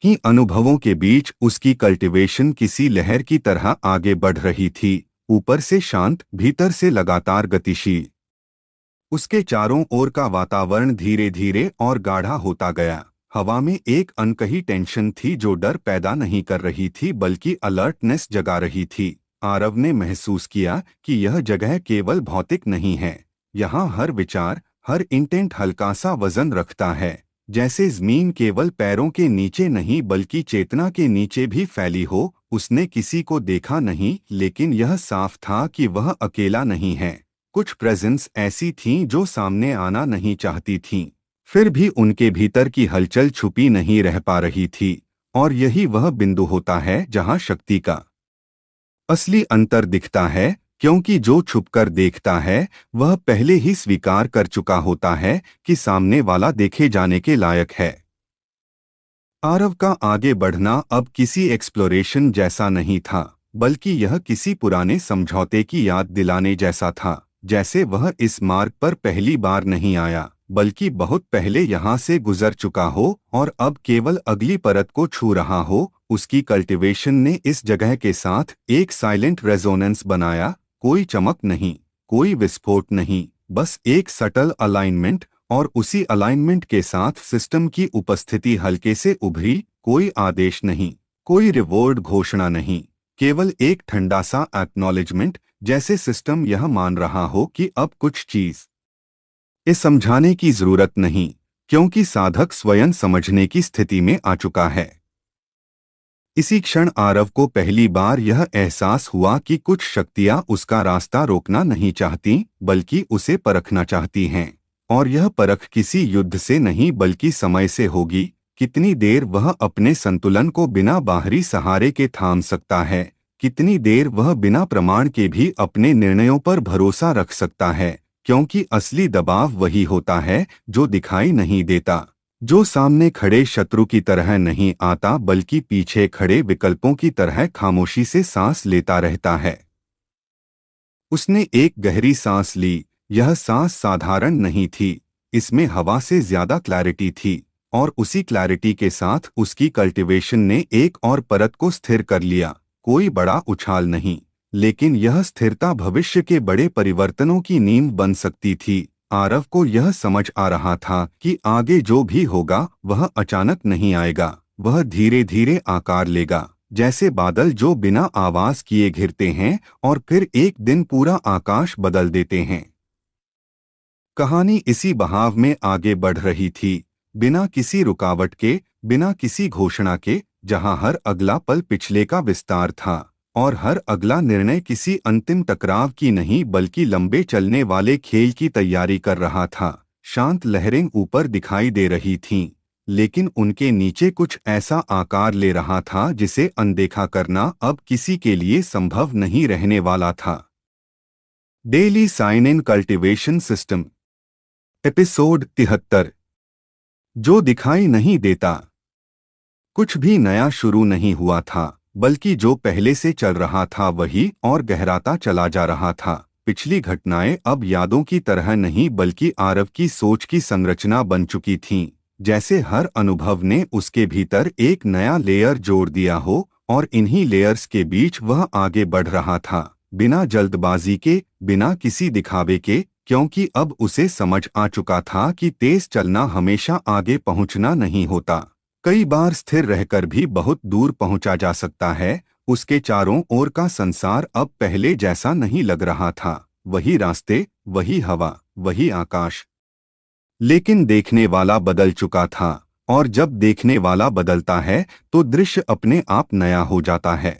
ही अनुभवों के बीच उसकी कल्टीवेशन किसी लहर की तरह आगे बढ़ रही थी, ऊपर से शांत, भीतर से लगातार गतिशील। उसके चारों ओर का वातावरण धीरे धीरे और गाढ़ा होता गया। हवा में एक अनकही टेंशन थी जो डर पैदा नहीं कर रही थी बल्कि अलर्टनेस जगा रही थी। आरव ने महसूस किया कि यह जगह केवल भौतिक नहीं है, यहाँ हर विचार, हर इंटेंट हल्का सा वजन रखता है, जैसे जमीन केवल पैरों के नीचे नहीं बल्कि चेतना के नीचे भी फैली हो। उसने किसी को देखा नहीं, लेकिन यह साफ था कि वह अकेला नहीं है। कुछ प्रेजेंस ऐसी थीं जो सामने आना नहीं चाहती थीं, फिर भी उनके भीतर की हलचल छुपी नहीं रह पा रही थी। और यही वह बिंदु होता है जहां शक्ति का असली अंतर दिखता है, क्योंकि जो छुपकर देखता है वह पहले ही स्वीकार कर चुका होता है कि सामने वाला देखे जाने के लायक है। आरव का आगे बढ़ना अब किसी एक्सप्लोरेशन जैसा नहीं था, बल्कि यह किसी पुराने समझौते की याद दिलाने जैसा था, जैसे वह इस मार्ग पर पहली बार नहीं आया बल्कि बहुत पहले यहाँ से गुजर चुका हो और अब केवल अगली परत को छू रहा हो। उसकी कल्टीवेशन ने इस जगह के साथ एक साइलेंट रेजोनेंस बनाया, कोई चमक नहीं, कोई विस्फोट नहीं, बस एक सटल अलाइनमेंट। और उसी अलाइनमेंट के साथ सिस्टम की उपस्थिति हल्के से उभरी, कोई आदेश नहीं, कोई रिवॉर्ड घोषणा नहीं, केवल एक ठंडा सा एक्नॉलेजमेंट, जैसे सिस्टम यह मान रहा हो कि अब कुछ चीज ये समझाने की जरूरत नहीं, क्योंकि साधक स्वयं समझने की स्थिति में आ चुका है। इसी क्षण आरव को पहली बार यह एहसास हुआ कि कुछ शक्तियां उसका रास्ता रोकना नहीं चाहती, बल्कि उसे परखना चाहती हैं। और यह परख किसी युद्ध से नहीं बल्कि समय से होगी। कितनी देर वह अपने संतुलन को बिना बाहरी सहारे के थाम सकता है, कितनी देर वह बिना प्रमाण के भी अपने निर्णयों पर भरोसा रख सकता है, क्योंकि असली दबाव वही होता है जो दिखाई नहीं देता, जो सामने खड़े शत्रु की तरह नहीं आता बल्कि पीछे खड़े विकल्पों की तरह खामोशी से सांस लेता रहता है। उसने एक गहरी सांस ली। यह सांस साधारण नहीं थी, इसमें हवा से ज्यादा क्लैरिटी थी, और उसी क्लैरिटी के साथ उसकी कल्टीवेशन ने एक और परत को स्थिर कर लिया। कोई बड़ा उछाल नहीं, लेकिन यह स्थिरता भविष्य के बड़े परिवर्तनों की नींव बन सकती थी। आरव को यह समझ आ रहा था कि आगे जो भी होगा वह अचानक नहीं आएगा, वह धीरे धीरे आकार लेगा, जैसे बादल जो बिना आवाज किए घिरते हैं और फिर एक दिन पूरा आकाश बदल देते हैं। कहानी इसी बहाव में आगे बढ़ रही थी, बिना किसी रुकावट के, बिना किसी घोषणा के, जहां हर अगला पल पिछले का विस्तार था और हर अगला निर्णय किसी अंतिम टकराव की नहीं बल्कि लंबे चलने वाले खेल की तैयारी कर रहा था। शांत लहरें ऊपर दिखाई दे रही थीं, लेकिन उनके नीचे कुछ ऐसा आकार ले रहा था जिसे अनदेखा करना अब किसी के लिए संभव नहीं रहने वाला था। Daily sign in cultivation system, episode 73। जो दिखाई नहीं देता। कुछ भी नया शुरू नहीं हुआ था, बल्कि जो पहले से चल रहा था वही और गहराता चला जा रहा था। पिछली घटनाएं अब यादों की तरह नहीं बल्कि आरव की सोच की संरचना बन चुकी थीं, जैसे हर अनुभव ने उसके भीतर एक नया लेयर जोड़ दिया हो और इन्हीं लेयर्स के बीच वह आगे बढ़ रहा था, बिना जल्दबाजी के, बिना किसी दिखावे के, क्योंकि अब उसे समझ आ चुका था कि तेज चलना हमेशा आगे पहुंचना नहीं होता। कई बार स्थिर रहकर भी बहुत दूर पहुंचा जा सकता है। उसके चारों ओर का संसार अब पहले जैसा नहीं लग रहा था, वही रास्ते, वही हवा, वही आकाश, लेकिन देखने वाला बदल चुका था, और जब देखने वाला बदलता है तो दृश्य अपने आप नया हो जाता है।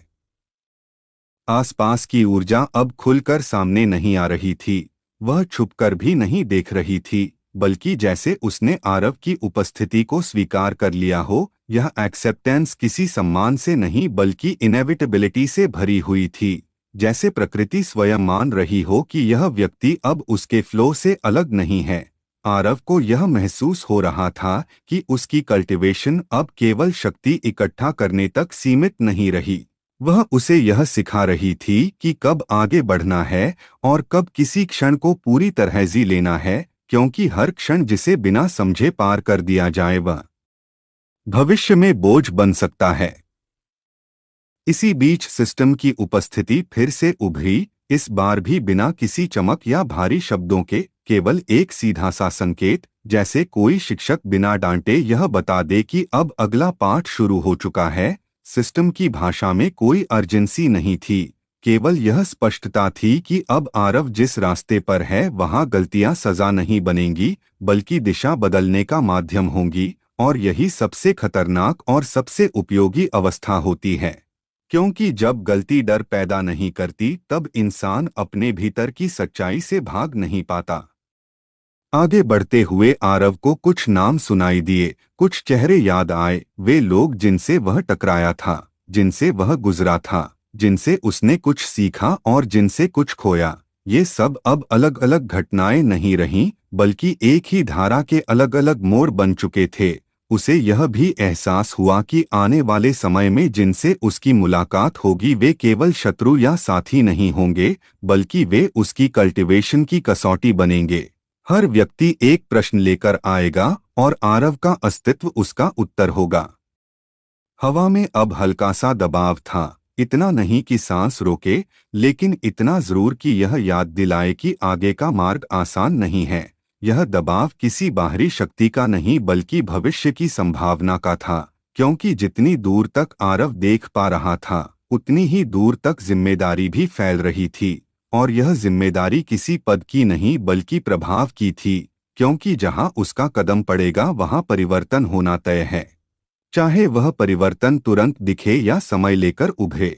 आसपास की ऊर्जा अब खुलकर सामने नहीं आ रही थी, वह छुपकर भी नहीं देख रही थी, बल्कि जैसे उसने आरव की उपस्थिति को स्वीकार कर लिया हो। यह एक्सेप्टेंस किसी सम्मान से नहीं बल्कि इनेविटेबिलिटी से भरी हुई थी, जैसे प्रकृति स्वयं मान रही हो कि यह व्यक्ति अब उसके फ्लो से अलग नहीं है। आरव को यह महसूस हो रहा था कि उसकी कल्टीवेशन अब केवल शक्ति इकट्ठा करने तक सीमित नहीं रही, वह उसे यह सिखा रही थी कि कब आगे बढ़ना है और कब किसी क्षण को पूरी तरह जी लेना है, क्योंकि हर क्षण जिसे बिना समझे पार कर दिया जाए वह भविष्य में बोझ बन सकता है। इसी बीच सिस्टम की उपस्थिति फिर से उभरी, इस बार भी बिना किसी चमक या भारी शब्दों के, केवल एक सीधा सा संकेत, जैसे कोई शिक्षक बिना डांटे यह बता दे कि अब अगला पाठ शुरू हो चुका है। सिस्टम की भाषा में कोई अर्जेंसी नहीं थी, केवल यह स्पष्टता थी कि अब आरव जिस रास्ते पर है वहां गलतियां सजा नहीं बनेंगी बल्कि दिशा बदलने का माध्यम होंगी, और यही सबसे खतरनाक और सबसे उपयोगी अवस्था होती है, क्योंकि जब गलती डर पैदा नहीं करती तब इंसान अपने भीतर की सच्चाई से भाग नहीं पाता। आगे बढ़ते हुए आरव को कुछ नाम सुनाई दिए, कुछ चेहरे याद आए, वे लोग जिनसे वह टकराया था, जिनसे वह गुजरा था, जिनसे उसने कुछ सीखा और जिनसे कुछ खोया। ये सब अब अलग अलग घटनाएं नहीं रहीं, बल्कि एक ही धारा के अलग अलग मोड़ बन चुके थे। उसे यह भी एहसास हुआ कि आने वाले समय में जिनसे उसकी मुलाकात होगी वे केवल शत्रु या साथी नहीं होंगे, बल्कि वे उसकी कल्टीवेशन की कसौटी बनेंगे। हर व्यक्ति एक प्रश्न लेकर आएगा और आरव का अस्तित्व उसका उत्तर होगा। हवा में अब हल्का सा दबाव था, इतना नहीं कि सांस रोके, लेकिन इतना जरूर कि यह याद दिलाए कि आगे का मार्ग आसान नहीं है। यह दबाव किसी बाहरी शक्ति का नहीं बल्कि भविष्य की संभावना का था, क्योंकि जितनी दूर तक आरव देख पा रहा था उतनी ही दूर तक जिम्मेदारी भी फैल रही थी, और यह जिम्मेदारी किसी पद की नहीं बल्कि प्रभाव की थी, क्योंकि जहां उसका कदम पड़ेगा वहां परिवर्तन होना तय है, चाहे वह परिवर्तन तुरंत दिखे या समय लेकर उभरे।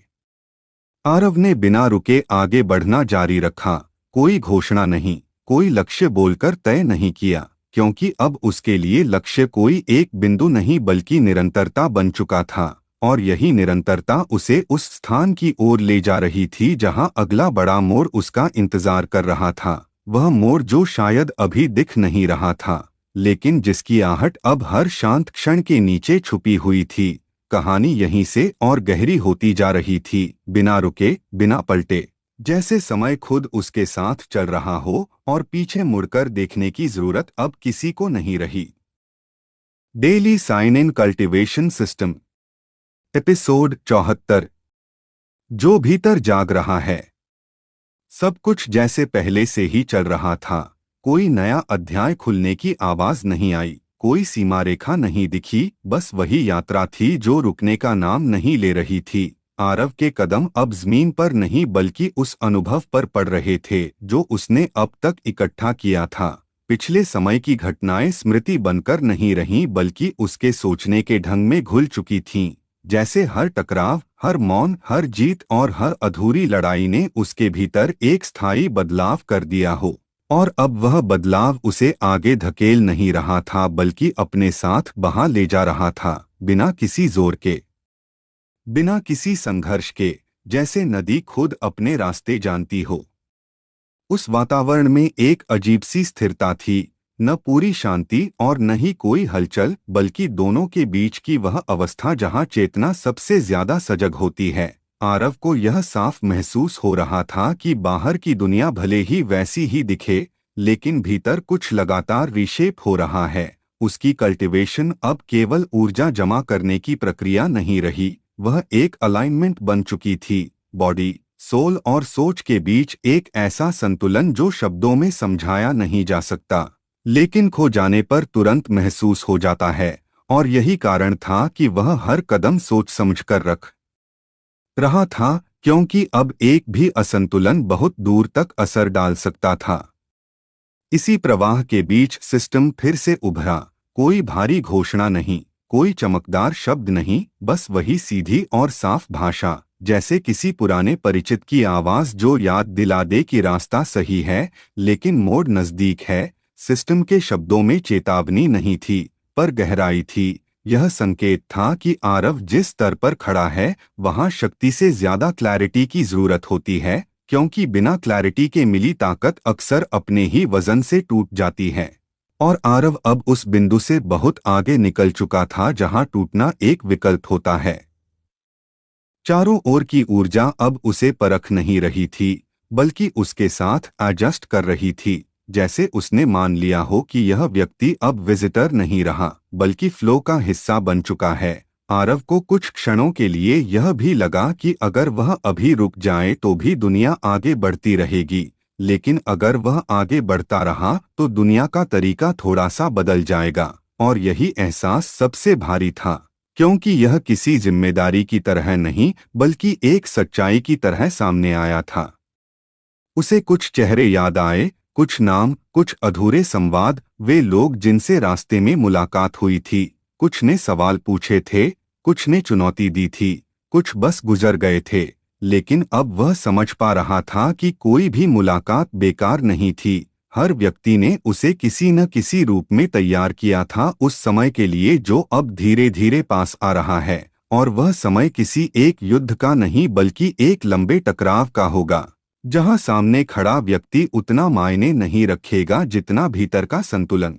आरव ने बिना रुके आगे बढ़ना जारी रखा, कोई घोषणा नहीं, कोई लक्ष्य बोलकर तय नहीं किया, क्योंकि अब उसके लिए लक्ष्य कोई एक बिंदु नहीं बल्कि निरंतरता बन चुका था, और यही निरंतरता उसे उस स्थान की ओर ले जा रही थी जहां अगला बड़ा मोड़ उसका इंतजार कर रहा था। वह मोड़ जो शायद अभी दिख नहीं रहा था, लेकिन जिसकी आहट अब हर शांत क्षण के नीचे छुपी हुई थी। कहानी यहीं से और गहरी होती जा रही थी, बिना रुके, बिना पलटे, जैसे समय खुद उसके साथ चल रहा हो और पीछे मुड़कर देखने की जरूरत अब किसी को नहीं रही। Daily sign in cultivation system, episode 74। जो भीतर जाग रहा है। सब कुछ जैसे पहले से ही चल रहा था। कोई नया अध्याय खुलने की आवाज नहीं आई, कोई सीमा रेखा नहीं दिखी, बस वही यात्रा थी जो रुकने का नाम नहीं ले रही थी। आरव के कदम अब जमीन पर नहीं बल्कि उस अनुभव पर पड़ रहे थे जो उसने अब तक इकट्ठा किया था। पिछले समय की घटनाएं स्मृति बनकर नहीं रहीं बल्कि उसके सोचने के ढंग में घुल चुकी थीं। जैसे हर टकराव, हर मौन, हर जीत और हर अधूरी लड़ाई ने उसके भीतर एक स्थायी बदलाव कर दिया हो, और अब वह बदलाव उसे आगे धकेल नहीं रहा था बल्कि अपने साथ बहा ले जा रहा था, बिना किसी जोर के, बिना किसी संघर्ष के, जैसे नदी खुद अपने रास्ते जानती हो। उस वातावरण में एक अजीब सी स्थिरता थी, न पूरी शांति और न ही कोई हलचल, बल्कि दोनों के बीच की वह अवस्था जहां चेतना सबसे ज्यादा सजग होती है। आरव को यह साफ महसूस हो रहा था कि बाहर की दुनिया भले ही वैसी ही दिखे, लेकिन भीतर कुछ लगातार रीशेप हो रहा है। उसकी कल्टीवेशन अब केवल ऊर्जा जमा करने की प्रक्रिया नहीं रही, वह एक अलाइनमेंट बन चुकी थी। बॉडी, सोल और सोच के बीच एक ऐसा संतुलन जो शब्दों में समझाया नहीं जा सकता, लेकिन खो जाने पर तुरंत महसूस हो जाता है। और यही कारण था कि वह हर कदम सोच समझकर रख रहा था, क्योंकि अब एक भी असंतुलन बहुत दूर तक असर डाल सकता था। इसी प्रवाह के बीच सिस्टम फिर से उभरा। कोई भारी घोषणा नहीं, कोई चमकदार शब्द नहीं, बस वही सीधी और साफ भाषा, जैसे किसी पुराने परिचित की आवाज जो याद दिला दे कि रास्ता सही है लेकिन मोड़ नजदीक है। सिस्टम के शब्दों में चेतावनी नहीं थी, पर गहराई थी। यह संकेत था कि आरव जिस स्तर पर खड़ा है वहां शक्ति से ज्यादा क्लैरिटी की जरूरत होती है, क्योंकि बिना क्लैरिटी के मिली ताकत अक्सर अपने ही वजन से टूट जाती है। और आरव अब उस बिंदु से बहुत आगे निकल चुका था जहां टूटना एक विकल्प होता है। चारों ओर की ऊर्जा अब उसे परख नहीं रही थी, बल्कि उसके साथ एडजस्ट कर रही थी, जैसे उसने मान लिया हो कि यह व्यक्ति अब विजिटर नहीं रहा बल्कि फ्लो का हिस्सा बन चुका है। आरव को कुछ क्षणों के लिए यह भी लगा कि अगर वह अभी रुक जाए तो भी दुनिया आगे बढ़ती रहेगी, लेकिन अगर वह आगे बढ़ता रहा तो दुनिया का तरीका थोड़ा सा बदल जाएगा। और यही एहसास सबसे भारी था, क्योंकि यह किसी जिम्मेदारी की तरह नहीं बल्कि एक सच्चाई की तरह सामने आया था। उसे कुछ चेहरे याद आए, कुछ नाम, कुछ अधूरे संवाद, वे लोग जिनसे रास्ते में मुलाकात हुई थी। कुछ ने सवाल पूछे थे, कुछ ने चुनौती दी थी, कुछ बस गुजर गए थे, लेकिन अब वह समझ पा रहा था कि कोई भी मुलाकात बेकार नहीं थी। हर व्यक्ति ने उसे किसी न किसी रूप में तैयार किया था उस समय के लिए जो अब धीरे धीरे पास आ रहा है, और वह समय किसी एक युद्ध का नहीं बल्कि एक लंबे टकराव का होगा, जहां सामने खड़ा व्यक्ति उतना मायने नहीं रखेगा जितना भीतर का संतुलन।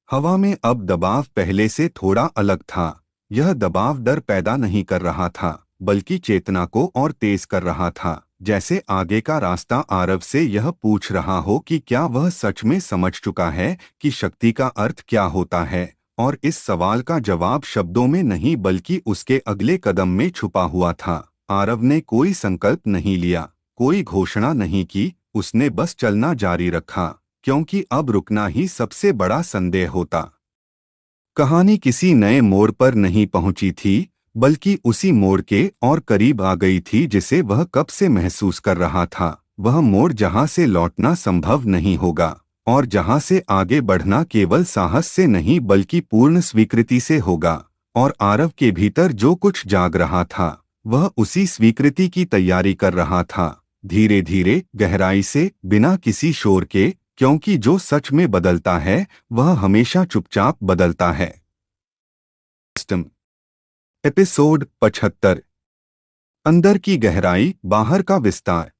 हवा में अब दबाव पहले से थोड़ा अलग था। यह दबाव डर पैदा नहीं कर रहा था बल्कि चेतना को और तेज कर रहा था, जैसे आगे का रास्ता आरव से यह पूछ रहा हो कि क्या वह सच में समझ चुका है कि शक्ति का अर्थ क्या होता है। और इस सवाल का जवाब शब्दों में नहीं बल्कि उसके अगले कदम में छुपा हुआ था। आरव ने कोई संकल्प नहीं लिया, कोई घोषणा नहीं की, उसने बस चलना जारी रखा, क्योंकि अब रुकना ही सबसे बड़ा संदेह होता। कहानी किसी नए मोड़ पर नहीं पहुंची थी, बल्कि उसी मोड़ के और करीब आ गई थी जिसे वह कब से महसूस कर रहा था। वह मोड़ जहां से लौटना संभव नहीं होगा और जहां से आगे बढ़ना केवल साहस से नहीं बल्कि पूर्ण स्वीकृति से होगा। और आरव के भीतर जो कुछ जाग रहा था वह उसी स्वीकृति की तैयारी कर रहा था, धीरे धीरे, गहराई से, बिना किसी शोर के, क्योंकि जो सच में बदलता है वह हमेशा चुपचाप बदलता है। एपिसोड 75। अंदर की गहराई, बाहर का विस्तार।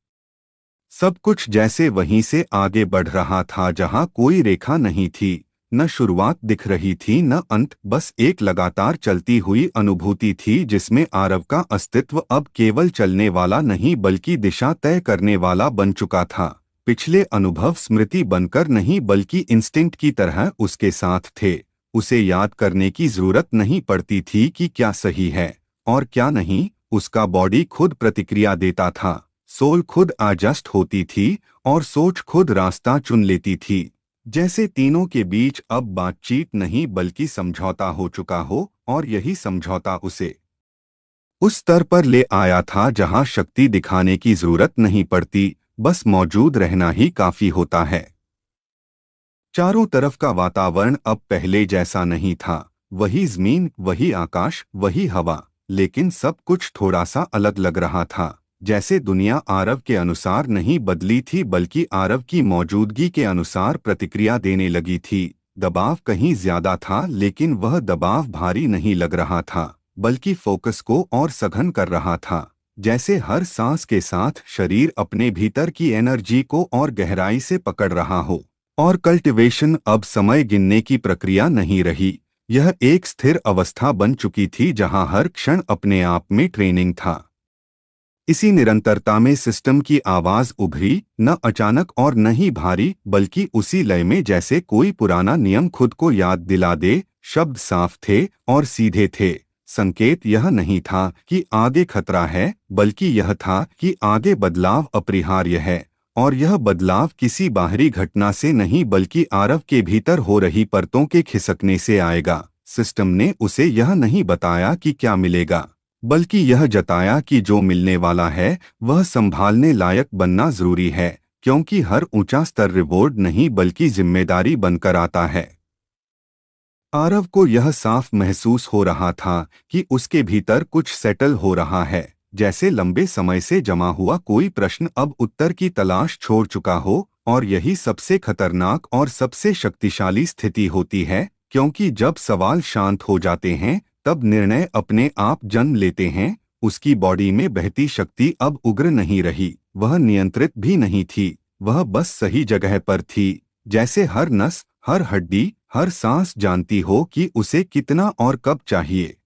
सब कुछ जैसे वहीं से आगे बढ़ रहा था जहां कोई रेखा नहीं थी, न शुरुआत दिख रही थी न अंत, बस एक लगातार चलती हुई अनुभूति थी जिसमें आरव का अस्तित्व अब केवल चलने वाला नहीं बल्कि दिशा तय करने वाला बन चुका था। पिछले अनुभव स्मृति बनकर नहीं बल्कि इंस्टिंक्ट की तरह उसके साथ थे। उसे याद करने की जरूरत नहीं पड़ती थी कि क्या सही है और क्या नहीं, उसका बॉडी खुद प्रतिक्रिया देता था, सोल खुद एडजस्ट होती थी और सोच खुद रास्ता चुन लेती थी। जैसे तीनों के बीच अब बातचीत नहीं बल्कि समझौता हो चुका हो, और यही समझौता उसे उस स्तर पर ले आया था जहां शक्ति दिखाने की जरूरत नहीं पड़ती, बस मौजूद रहना ही काफी होता है। चारों तरफ का वातावरण अब पहले जैसा नहीं था, वही जमीन, वही आकाश, वही हवा, लेकिन सब कुछ थोड़ा सा अलग लग रहा था। जैसे दुनिया आरव के अनुसार नहीं बदली थी बल्कि आरव की मौजूदगी के अनुसार प्रतिक्रिया देने लगी थी। दबाव कहीं ज्यादा था, लेकिन वह दबाव भारी नहीं लग रहा था बल्कि फोकस को और सघन कर रहा था। जैसे हर सांस के साथ शरीर अपने भीतर की एनर्जी को और गहराई से पकड़ रहा हो। और कल्टिवेशन अब समय गिनने की प्रक्रिया नहीं रही, यह एक स्थिर अवस्था बन चुकी थी जहां हर क्षण अपने आप में ट्रेनिंग था। इसी निरंतरता में सिस्टम की आवाज उभरी, न अचानक और न ही भारी, बल्कि उसी लय में जैसे कोई पुराना नियम खुद को याद दिला दे। शब्द साफ थे और सीधे थे। संकेत यह नहीं था कि आगे खतरा है, बल्कि यह था कि आगे बदलाव अपरिहार्य है, और यह बदलाव किसी बाहरी घटना से नहीं बल्कि आरव के भीतर हो रही परतों के खिसकने से आएगा। सिस्टम ने उसे यह नहीं बताया कि क्या मिलेगा, बल्कि यह जताया कि जो मिलने वाला है वह संभालने लायक बनना जरूरी है, क्योंकि हर ऊंचा स्तर रिवॉर्ड नहीं बल्कि जिम्मेदारी बनकर आता है। आरव को यह साफ महसूस हो रहा था कि उसके भीतर कुछ सेटल हो रहा है, जैसे लंबे समय से जमा हुआ कोई प्रश्न अब उत्तर की तलाश छोड़ चुका हो। और यही सबसे खतरनाक और सबसे शक्तिशाली स्थिति होती है, क्योंकि जब सवाल शांत हो जाते हैं तब निर्णय अपने आप जन्म लेते हैं। उसकी बॉडी में बहती शक्ति अब उग्र नहीं रही, वह नियंत्रित भी नहीं थी, वह बस सही जगह पर थी, जैसे हर नस, हर हड्डी, हर सांस जानती हो कि उसे कितना और कब चाहिए।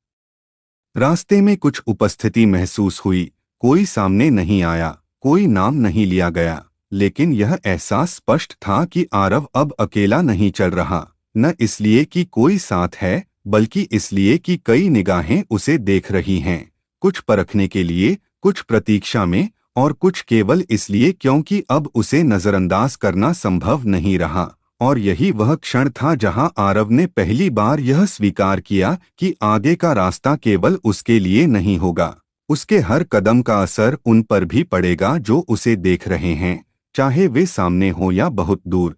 रास्ते में कुछ उपस्थिति महसूस हुई, कोई सामने नहीं आया, कोई नाम नहीं लिया गया, लेकिन यह एहसास स्पष्ट था कि आरव अब अकेला नहीं चल रहा, न इसलिए कि कोई साथ है बल्कि इसलिए कि कई निगाहें उसे देख रही हैं, कुछ परखने के लिए, कुछ प्रतीक्षा में, और कुछ केवल इसलिए क्योंकि अब उसे नजरअंदाज करना संभव नहीं रहा। और यही वह क्षण था जहां आरव ने पहली बार यह स्वीकार किया कि आगे का रास्ता केवल उसके लिए नहीं होगा, उसके हर कदम का असर उन पर भी पड़ेगा जो उसे देख रहे हैं, चाहे वे सामने हो या बहुत दूर।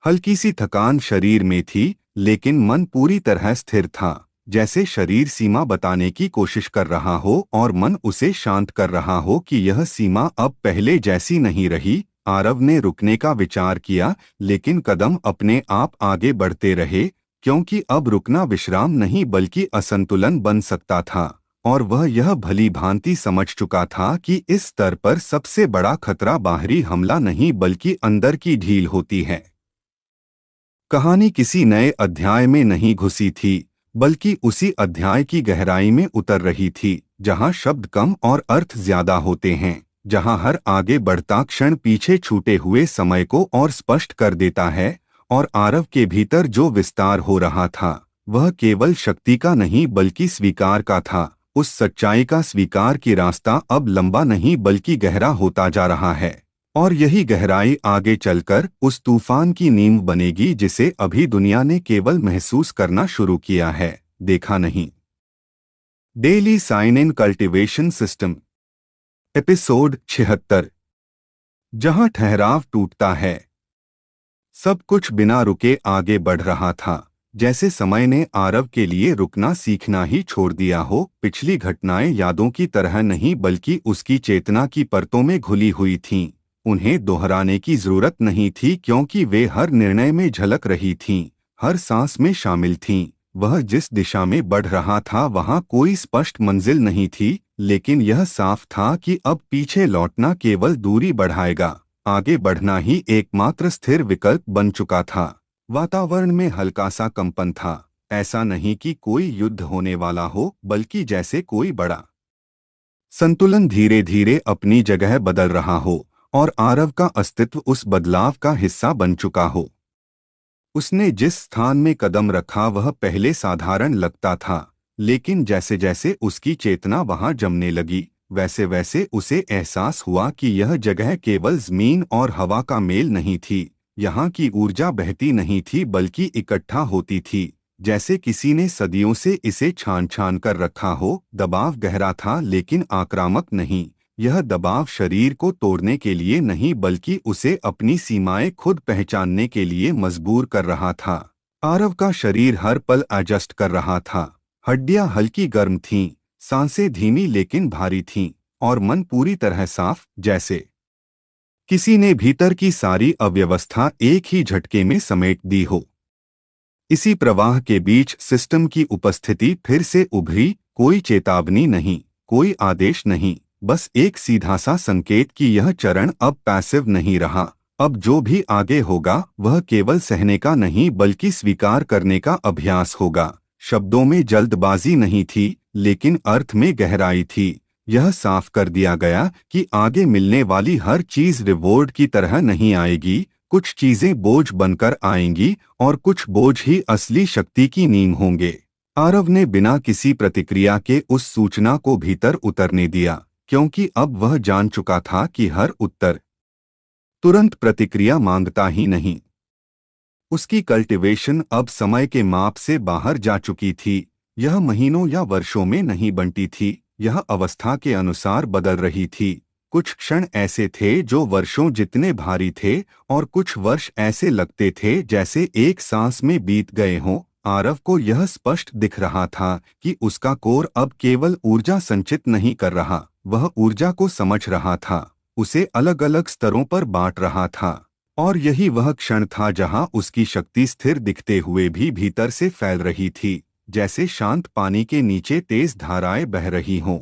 हल्की सी थकान शरीर में थी, लेकिन मन पूरी तरह स्थिर था, जैसे शरीर सीमा बताने की कोशिश कर रहा हो और मन उसे शांत कर रहा हो कि यह सीमा अब पहले जैसी नहीं रही। आरव ने रुकने का विचार किया, लेकिन कदम अपने आप आगे बढ़ते रहे, क्योंकि अब रुकना विश्राम नहीं बल्कि असंतुलन बन सकता था। और वह यह भली भांति समझ चुका था कि इस स्तर पर सबसे बड़ा खतरा बाहरी हमला नहीं बल्कि अंदर की ढील होती है। कहानी किसी नए अध्याय में नहीं घुसी थी, बल्कि उसी अध्याय की गहराई में उतर रही थी, जहां शब्द कम और अर्थ ज्यादा होते हैं, जहां हर आगे बढ़ता क्षण पीछे छूटे हुए समय को और स्पष्ट कर देता है। और आरव के भीतर जो विस्तार हो रहा था वह केवल शक्ति का नहीं बल्कि स्वीकार का था, उस सच्चाई का स्वीकार कि रास्ता अब लंबा नहीं बल्कि गहरा होता जा रहा है। और यही गहराई आगे चलकर उस तूफान की नींव बनेगी जिसे अभी दुनिया ने केवल महसूस करना शुरू किया है, देखा नहीं। Daily sign in cultivation system, episode 76। जहां ठहराव टूटता है। सब कुछ बिना रुके आगे बढ़ रहा था, जैसे समय ने आरव के लिए रुकना सीखना ही छोड़ दिया हो। पिछली घटनाएं यादों की तरह नहीं बल्कि उसकी चेतना की परतों में घुली हुई थीं। उन्हें दोहराने की जरूरत नहीं थी क्योंकि वे हर निर्णय में झलक रही थीं, हर सांस में शामिल थीं। वह जिस दिशा में बढ़ रहा था वहां कोई स्पष्ट मंजिल नहीं थी, लेकिन यह साफ था कि अब पीछे लौटना केवल दूरी बढ़ाएगा। आगे बढ़ना ही एकमात्र स्थिर विकल्प बन चुका था। वातावरण में हल्का सा कंपन था, ऐसा नहीं कि कोई युद्ध होने वाला हो, बल्कि जैसे कोई बड़ा संतुलन धीरे धीरे अपनी जगह बदल रहा हो और आरव का अस्तित्व उस बदलाव का हिस्सा बन चुका हो। उसने जिस स्थान में कदम रखा वह पहले साधारण लगता था, लेकिन जैसे जैसे उसकी चेतना वहां जमने लगी, वैसे वैसे उसे एहसास हुआ कि यह जगह केवल जमीन और हवा का मेल नहीं थी। यहाँ की ऊर्जा बहती नहीं थी बल्कि इकट्ठा होती थी, जैसे किसी ने सदियों से इसे छान छान कर रखा हो। दबाव गहरा था लेकिन आक्रामक नहीं। यह दबाव शरीर को तोड़ने के लिए नहीं बल्कि उसे अपनी सीमाएं खुद पहचानने के लिए मजबूर कर रहा था। आरव का शरीर हर पल एडजस्ट कर रहा था। हड्डियां हल्की गर्म थीं, सांसें धीमी लेकिन भारी थीं, और मन पूरी तरह साफ, जैसे किसी ने भीतर की सारी अव्यवस्था एक ही झटके में समेट दी हो। इसी प्रवाह के बीच सिस्टम की उपस्थिति फिर से उभरी, कोई चेतावनी नहीं, कोई आदेश नहीं, बस एक सीधा सा संकेत कि यह चरण अब पैसिव नहीं रहा। अब जो भी आगे होगा वह केवल सहने का नहीं बल्कि स्वीकार करने का अभ्यास होगा। शब्दों में जल्दबाजी नहीं थी, लेकिन अर्थ में गहराई थी। यह साफ कर दिया गया कि आगे मिलने वाली हर चीज रिवॉर्ड की तरह नहीं आएगी। कुछ चीजें बोझ बनकर आएंगी और कुछ बोझ ही असली शक्ति की नींव होंगे। आरव ने बिना किसी प्रतिक्रिया के उस सूचना को भीतर उतरने दिया, क्योंकि अब वह जान चुका था कि हर उत्तर तुरंत प्रतिक्रिया मांगता ही नहीं। उसकी कल्टीवेशन अब समय के माप से बाहर जा चुकी थी। यह महीनों या वर्षों में नहीं बनती थी, यह अवस्था के अनुसार बदल रही थी। कुछ क्षण ऐसे थे जो वर्षों जितने भारी थे और कुछ वर्ष ऐसे लगते थे जैसे एक सांस में बीत गए हों। आरव को यह स्पष्ट दिख रहा था कि उसका कोर अब केवल ऊर्जा संचित नहीं कर रहा, वह ऊर्जा को समझ रहा था, उसे अलग अलग स्तरों पर बांट रहा था। और यही वह क्षण था जहां उसकी शक्ति स्थिर दिखते हुए भी भीतर से फैल रही थी, जैसे शांत पानी के नीचे तेज धाराएं बह रही हों।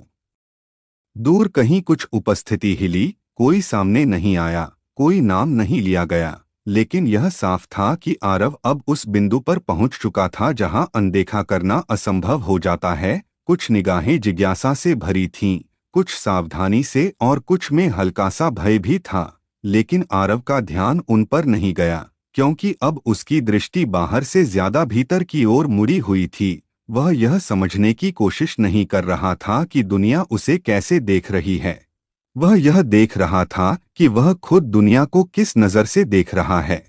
दूर कहीं कुछ उपस्थिति हिली, कोई सामने नहीं आया, कोई नाम नहीं लिया गया, लेकिन यह साफ था कि आरव अब उस बिंदु पर पहुंच चुका था जहां अनदेखा करना असंभव हो जाता है। कुछ निगाहें जिज्ञासा से भरी थीं, कुछ सावधानी से और कुछ में हल्का सा भय भी था, लेकिन आरव का ध्यान उन पर नहीं गया, क्योंकि अब उसकी दृष्टि बाहर से ज्यादा भीतर की ओर मुड़ी हुई थी। वह यह समझने की कोशिश नहीं कर रहा था कि दुनिया उसे कैसे देख रही है, वह यह देख रहा था कि वह खुद दुनिया को किस नजर से देख रहा है।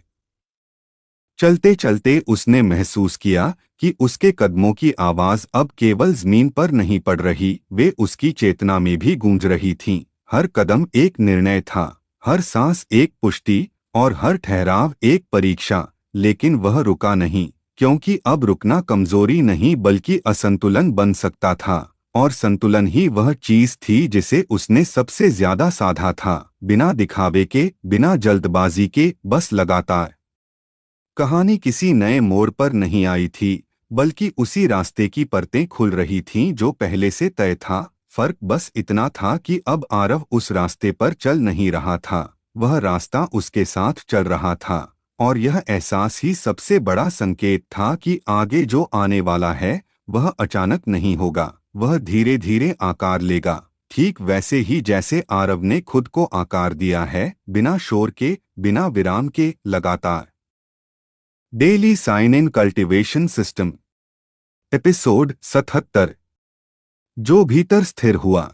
चलते चलते उसने महसूस किया कि उसके कदमों की आवाज अब केवल जमीन पर नहीं पड़ रही, वे उसकी चेतना में भी गूंज रही थीं। हर कदम एक निर्णय था, हर सांस एक पुष्टि और हर ठहराव एक परीक्षा। लेकिन वह रुका नहीं, क्योंकि अब रुकना कमजोरी नहीं बल्कि असंतुलन बन सकता था, और संतुलन ही वह चीज थी जिसे उसने सबसे ज्यादा साधा था, बिना दिखावे के, बिना जल्दबाजी के, बस लगातार। कहानी किसी नए मोड़ पर नहीं आई थी, बल्कि उसी रास्ते की परतें खुल रही थीं जो पहले से तय था। फर्क बस इतना था कि अब आरव उस रास्ते पर चल नहीं रहा था, वह रास्ता उसके साथ चल रहा था। और यह एहसास ही सबसे बड़ा संकेत था कि आगे जो आने वाला है वह अचानक नहीं होगा, वह धीरे धीरे आकार लेगा, ठीक वैसे ही जैसे आरव ने खुद को आकार दिया है, बिना शोर के, बिना विराम के, लगातार। Daily sign in cultivation system, episode 77। जो भीतर स्थिर हुआ।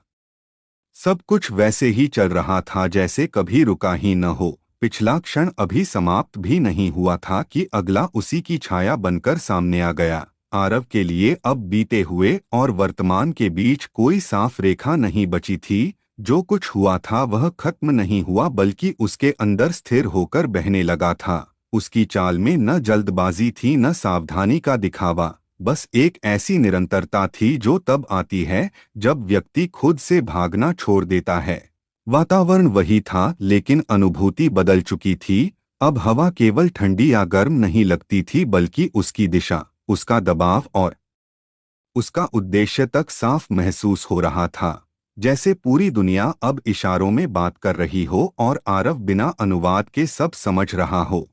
सब कुछ वैसे ही चल रहा था जैसे कभी रुका ही न हो। पिछला क्षण अभी समाप्त भी नहीं हुआ था कि अगला उसी की छाया बनकर सामने आ गया। आरव के लिए अब बीते हुए और वर्तमान के बीच कोई साफ रेखा नहीं बची थी। जो कुछ हुआ था वह खत्म नहीं हुआ बल्कि उसके अंदर स्थिर होकर बहने लगा था। उसकी चाल में न जल्दबाजी थी न सावधानी का दिखावा, बस एक ऐसी निरंतरता थी जो तब आती है जब व्यक्ति खुद से भागना छोड़ देता है। वातावरण वही था लेकिन अनुभूति बदल चुकी थी। अब हवा केवल ठंडी या गर्म नहीं लगती थी बल्कि उसकी दिशा, उसका दबाव और उसका उद्देश्य तक साफ महसूस हो रहा था। जैसे पूरी दुनिया अब इशारों में बात कर रही हो और आरव बिना अनुवाद के सब समझ रहा हो।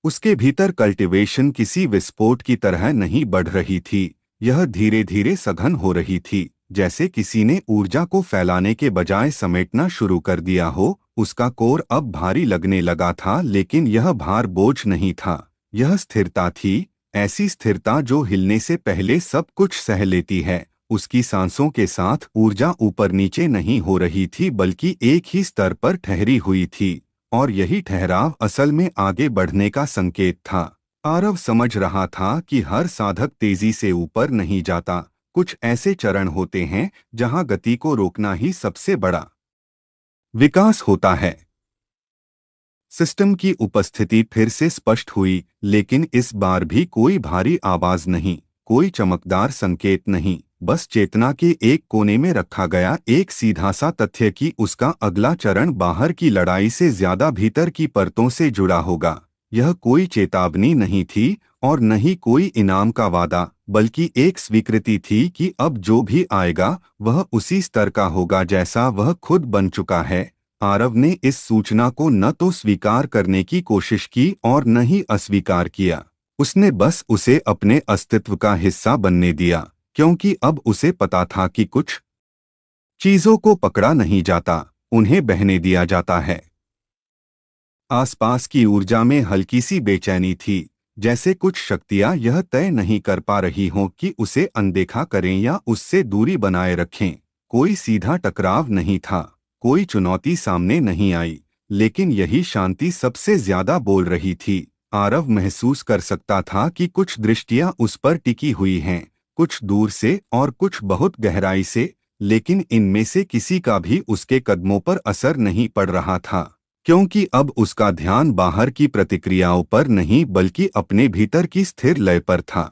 उसके भीतर कल्टीवेशन किसी विस्फोट की तरह नहीं बढ़ रही थी, यह धीरे धीरे सघन हो रही थी, जैसे किसी ने ऊर्जा को फैलाने के बजाय समेटना शुरू कर दिया हो। उसका कोर अब भारी लगने लगा था लेकिन यह भार बोझ नहीं था, यह स्थिरता थी, ऐसी स्थिरता जो हिलने से पहले सब कुछ सह लेती है। उसकी सांसों के साथ ऊर्जा ऊपर नीचे नहीं हो रही थी बल्कि एक ही स्तर पर ठहरी हुई थी, और यही ठहराव असल में आगे बढ़ने का संकेत था। आरव समझ रहा था कि हर साधक तेजी से ऊपर नहीं जाता, कुछ ऐसे चरण होते हैं जहां गति को रोकना ही सबसे बड़ा विकास होता है। सिस्टम की उपस्थिति फिर से स्पष्ट हुई, लेकिन इस बार भी कोई भारी आवाज नहीं, कोई चमकदार संकेत नहीं, बस चेतना के एक कोने में रखा गया एक सीधा सा तथ्य कि उसका अगला चरण बाहर की लड़ाई से ज्यादा भीतर की परतों से जुड़ा होगा। यह कोई चेतावनी नहीं थी और न ही कोई इनाम का वादा, बल्कि एक स्वीकृति थी कि अब जो भी आएगा वह उसी स्तर का होगा जैसा वह खुद बन चुका है। आरव ने इस सूचना को न तो स्वीकार करने की कोशिश की और न ही अस्वीकार किया। उसने बस उसे अपने अस्तित्व का हिस्सा बनने दिया, क्योंकि अब उसे पता था कि कुछ चीजों को पकड़ा नहीं जाता, उन्हें बहने दिया जाता है। आसपास की ऊर्जा में हल्की सी बेचैनी थी, जैसे कुछ शक्तियां यह तय नहीं कर पा रही हों कि उसे अनदेखा करें या उससे दूरी बनाए रखें। कोई सीधा टकराव नहीं था, कोई चुनौती सामने नहीं आई, लेकिन यही शांति सबसे ज्यादा बोल रही थी। आरव महसूस कर सकता था कि कुछ दृष्टियां उस पर टिकी हुई हैं, कुछ दूर से और कुछ बहुत गहराई से, लेकिन इनमें से किसी का भी उसके कदमों पर असर नहीं पड़ रहा था, क्योंकि अब उसका ध्यान बाहर की प्रतिक्रियाओं पर नहीं बल्कि अपने भीतर की स्थिर लय पर था।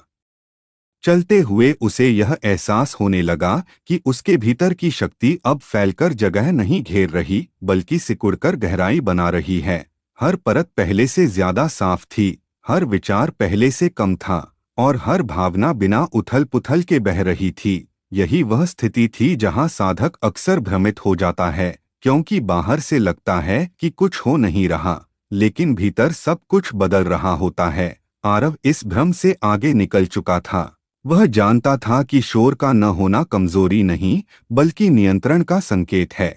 चलते हुए उसे यह एहसास होने लगा कि उसके भीतर की शक्ति अब फैलकर जगह नहीं घेर रही बल्कि सिकुड़कर गहराई बना रही है। हर परत पहले से ज्यादा साफ थी, हर विचार पहले से कम था और हर भावना बिना उथल पुथल के बह रही थी। यही वह स्थिति थी जहां साधक अक्सर भ्रमित हो जाता है, क्योंकि बाहर से लगता है कि कुछ हो नहीं रहा, लेकिन भीतर सब कुछ बदल रहा होता है। आरव इस भ्रम से आगे निकल चुका था। वह जानता था कि शोर का न होना कमजोरी नहीं बल्कि नियंत्रण का संकेत है।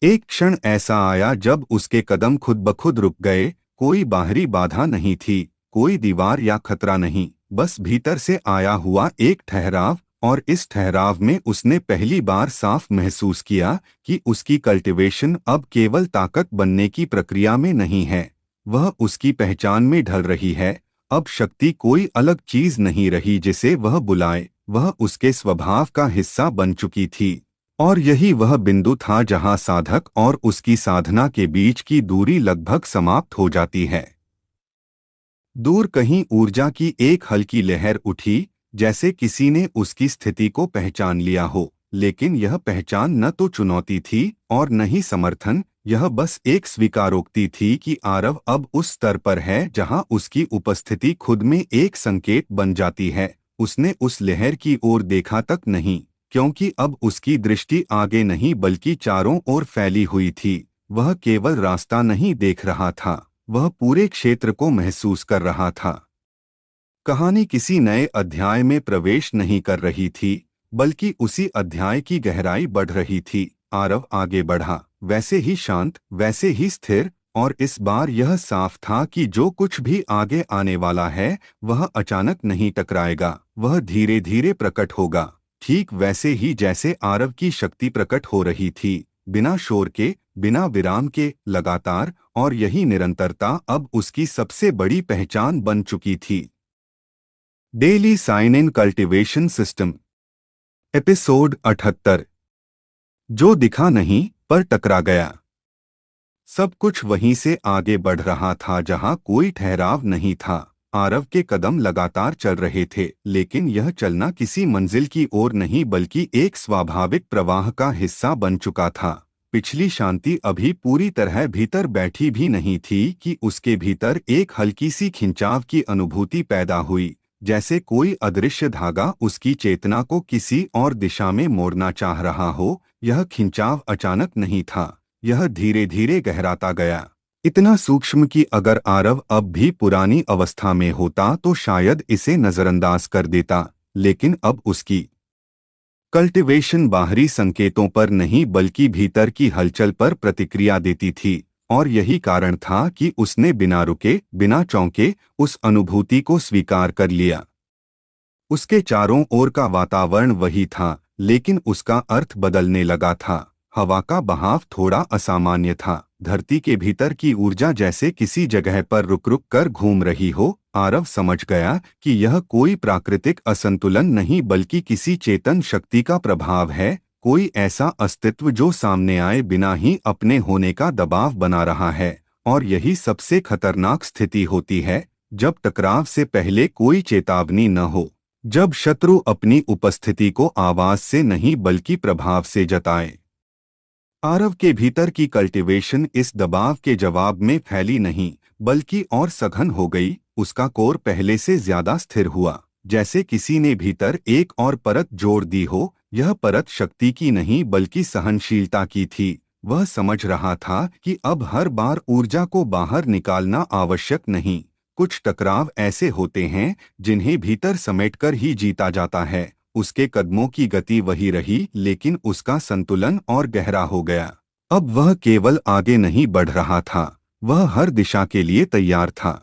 एक क्षण ऐसा आया जब उसके कदम खुद ब खुद रुक गए। कोई बाहरी बाधा नहीं थी, कोई दीवार या खतरा नहीं, बस भीतर से आया हुआ एक ठहराव। और इस ठहराव में उसने पहली बार साफ महसूस किया कि उसकी कल्टीवेशन अब केवल ताकत बनने की प्रक्रिया में नहीं है, वह उसकी पहचान में ढल रही है। अब शक्ति कोई अलग चीज नहीं रही जिसे वह बुलाए, वह उसके स्वभाव का हिस्सा बन चुकी थी। और यही वह बिंदु था जहां साधक और उसकी साधना के बीच की दूरी लगभग समाप्त हो जाती है। दूर कहीं ऊर्जा की एक हल्की लहर उठी, जैसे किसी ने उसकी स्थिति को पहचान लिया हो, लेकिन यह पहचान न तो चुनौती थी और न ही समर्थन, यह बस एक स्वीकारोक्ति थी कि आरव अब उस स्तर पर है जहां उसकी उपस्थिति खुद में एक संकेत बन जाती है। उसने उस लहर की ओर देखा तक नहीं, क्योंकि अब उसकी दृष्टि आगे नहीं बल्कि चारों ओर फैली हुई थी। वह केवल रास्ता नहीं देख रहा था, वह पूरे क्षेत्र को महसूस कर रहा था। कहानी किसी नए अध्याय में प्रवेश नहीं कर रही थी, बल्कि उसी अध्याय की गहराई बढ़ रही थी। आरव आगे बढ़ा, वैसे ही शांत, वैसे ही स्थिर, और इस बार यह साफ था कि जो कुछ भी आगे आने वाला है वह अचानक नहीं टकराएगा, वह धीरे धीरे प्रकट होगा। ठीक वैसे ही जैसे आरव की शक्ति प्रकट हो रही थी, बिना शोर के, बिना विराम के, लगातार, और यही निरंतरता अब उसकी सबसे बड़ी पहचान बन चुकी थी। Daily sign in cultivation system, episode 78। जो दिखा नहीं पर टकरा गया। सब कुछ वहीं से आगे बढ़ रहा था जहां कोई ठहराव नहीं था। आरव के कदम लगातार चल रहे थे, लेकिन यह चलना किसी मंजिल की ओर नहीं बल्कि एक स्वाभाविक प्रवाह का हिस्सा बन चुका था। पिछली शांति अभी पूरी तरह भीतर बैठी भी नहीं थी कि उसके भीतर एक हल्की सी खिंचाव की अनुभूति पैदा हुई, जैसे कोई अदृश्य धागा उसकी चेतना को किसी और दिशा में मोड़ना चाह रहा हो। यह खिंचाव अचानक नहीं था, यह धीरे धीरे गहराता गया, इतना सूक्ष्म कि अगर आरव अब भी पुरानी अवस्था में होता तो शायद इसे नजरअंदाज कर देता, लेकिन अब उसकी कल्टीवेशन बाहरी संकेतों पर नहीं बल्कि भीतर की हलचल पर प्रतिक्रिया देती थी, और यही कारण था कि उसने बिना रुके, बिना चौंके, उस अनुभूति को स्वीकार कर लिया। उसके चारों ओर का वातावरण वही था, लेकिन उसका अर्थ बदलने लगा था। हवा का बहाव थोड़ा असामान्य था, धरती के भीतर की ऊर्जा जैसे किसी जगह पर रुक रुक कर घूम रही हो। आरव समझ गया कि यह कोई प्राकृतिक असंतुलन नहीं बल्कि किसी चेतन शक्ति का प्रभाव है, कोई ऐसा अस्तित्व जो सामने आए बिना ही अपने होने का दबाव बना रहा है। और यही सबसे खतरनाक स्थिति होती है, जब टकराव से पहले कोई चेतावनी न हो, जब शत्रु अपनी उपस्थिति को आवाज से नहीं बल्कि प्रभाव से जताए। आरव के भीतर की कल्टीवेशन इस दबाव के जवाब में फैली नहीं बल्कि और सघन हो गई। उसका कोर पहले से ज्यादा स्थिर हुआ, जैसे किसी ने भीतर एक और परत जोड़ दी हो। यह परत शक्ति की नहीं बल्कि सहनशीलता की थी। वह समझ रहा था कि अब हर बार ऊर्जा को बाहर निकालना आवश्यक नहीं। कुछ टकराव ऐसे होते हैं जिन्हें भीतर समेटकर ही जीता जाता है। उसके कदमों की गति वही रही, लेकिन उसका संतुलन और गहरा हो गया। अब वह केवल आगे नहीं बढ़ रहा था, वह हर दिशा के लिए तैयार था।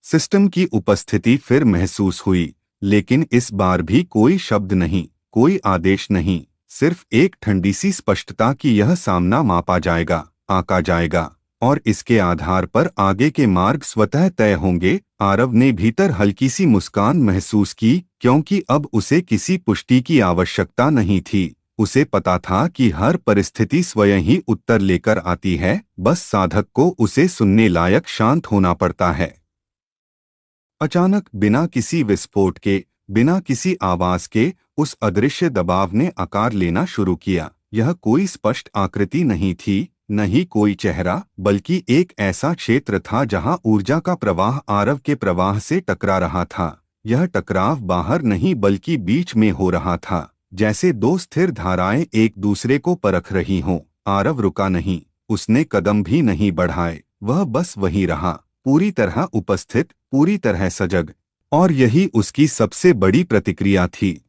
सिस्टम की उपस्थिति फिर महसूस हुई, लेकिन इस बार भी कोई शब्द नहीं, कोई आदेश नहीं, सिर्फ एक ठंडी सी स्पष्टता कि यह सामना मापा जाएगा, आंका जाएगा, और इसके आधार पर आगे के मार्ग स्वतः तय होंगे। आरव ने भीतर हल्की सी मुस्कान महसूस की, क्योंकि अब उसे किसी पुष्टि की आवश्यकता नहीं थी। उसे पता था कि हर परिस्थिति स्वयं ही उत्तर लेकर आती है, बस साधक को उसे सुनने लायक शांत होना पड़ता है। अचानक, बिना किसी विस्फोट के, बिना किसी आवाज के, उस अदृश्य दबाव ने आकार लेना शुरू किया। यह कोई स्पष्ट आकृति नहीं थी, न ही कोई चेहरा, बल्कि एक ऐसा क्षेत्र था जहां ऊर्जा का प्रवाह आरव के प्रवाह से टकरा रहा था। यह टकराव बाहर नहीं बल्कि बीच में हो रहा था, जैसे दो स्थिर धाराएं एक दूसरे को परख रही हों। आरव रुका नहीं, उसने कदम भी नहीं बढ़ाए, वह बस वहीं रहा, पूरी तरह उपस्थित, पूरी तरह सजग। और यही उसकी सबसे बड़ी प्रतिक्रिया थी।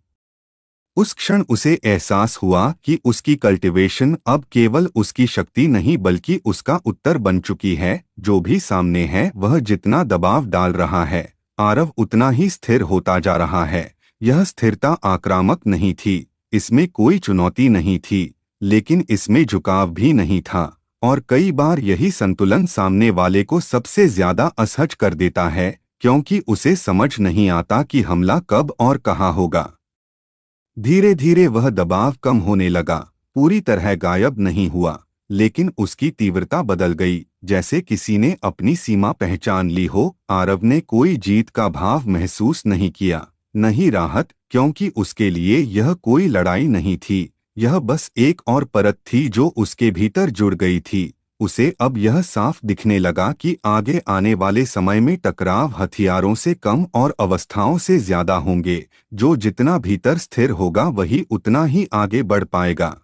उस क्षण उसे एहसास हुआ कि उसकी कल्टीवेशन अब केवल उसकी शक्ति नहीं बल्कि उसका उत्तर बन चुकी है। जो भी सामने है वह जितना दबाव डाल रहा है, आरव उतना ही स्थिर होता जा रहा है। यह स्थिरता आक्रामक नहीं थी, इसमें कोई चुनौती नहीं थी, लेकिन इसमें झुकाव भी नहीं था। और कई बार यही संतुलन सामने वाले को सबसे ज्यादा असहज कर देता है, क्योंकि उसे समझ नहीं आता कि हमला कब और कहाँ होगा। धीरे धीरे वह दबाव कम होने लगा, पूरी तरह गायब नहीं हुआ, लेकिन उसकी तीव्रता बदल गई, जैसे किसी ने अपनी सीमा पहचान ली हो। आरव ने कोई जीत का भाव महसूस नहीं किया, न ही राहत, क्योंकि उसके लिए यह कोई लड़ाई नहीं थी, यह बस एक और परत थी जो उसके भीतर जुड़ गई थी। उसे अब यह साफ दिखने लगा कि आगे आने वाले समय में टकराव हथियारों से कम और अवस्थाओं से ज्यादा होंगे। जो जितना भीतर स्थिर होगा वही उतना ही आगे बढ़ पाएगा।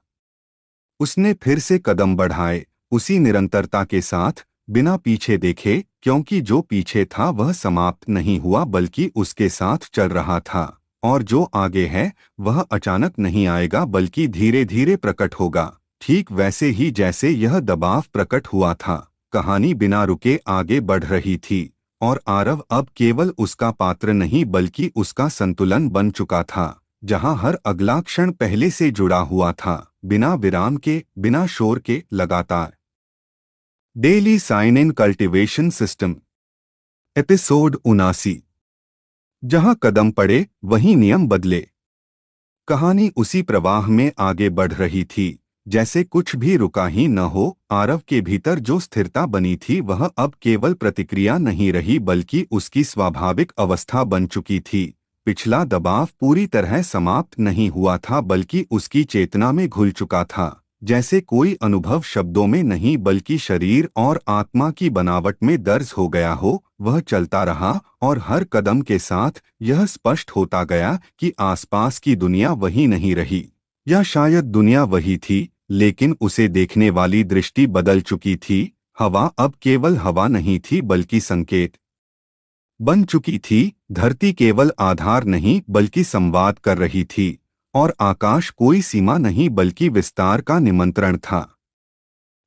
उसने फिर से कदम बढ़ाए, उसी निरंतरता के साथ, बिना पीछे देखे, क्योंकि जो पीछे था वह समाप्त नहीं हुआ बल्कि उसके साथ चल रहा था। और जो आगे है वह अचानक नहीं आएगा बल्कि धीरे धीरे प्रकट होगा, ठीक वैसे ही जैसे यह दबाव प्रकट हुआ था। कहानी बिना रुके आगे बढ़ रही थी, और आरव अब केवल उसका पात्र नहीं बल्कि उसका संतुलन बन चुका था। जहां हर अगला क्षण पहले से जुड़ा हुआ था, बिना विराम के, बिना शोर के, लगातार। Daily sign in cultivation system, episode 79। जहां कदम पड़े वहीं नियम बदले। कहानी उसी प्रवाह में आगे बढ़ रही थी, जैसे कुछ भी रुका ही न हो। आरव के भीतर जो स्थिरता बनी थी वह अब केवल प्रतिक्रिया नहीं रही बल्कि उसकी स्वाभाविक अवस्था बन चुकी थी। पिछला दबाव पूरी तरह समाप्त नहीं हुआ था बल्कि उसकी चेतना में घुल चुका था, जैसे कोई अनुभव शब्दों में नहीं बल्कि शरीर और आत्मा की बनावट में दर्ज हो गया हो। वह चलता रहा और हर कदम के साथ यह स्पष्ट होता गया कि आसपास की दुनिया वही नहीं रही, या शायद दुनिया वही थी, लेकिन उसे देखने वाली दृष्टि बदल चुकी थी। हवा अब केवल हवा नहीं थी बल्कि संकेत बन चुकी थी। धरती केवल आधार नहीं बल्कि संवाद कर रही थी, और आकाश कोई सीमा नहीं बल्कि विस्तार का निमंत्रण था।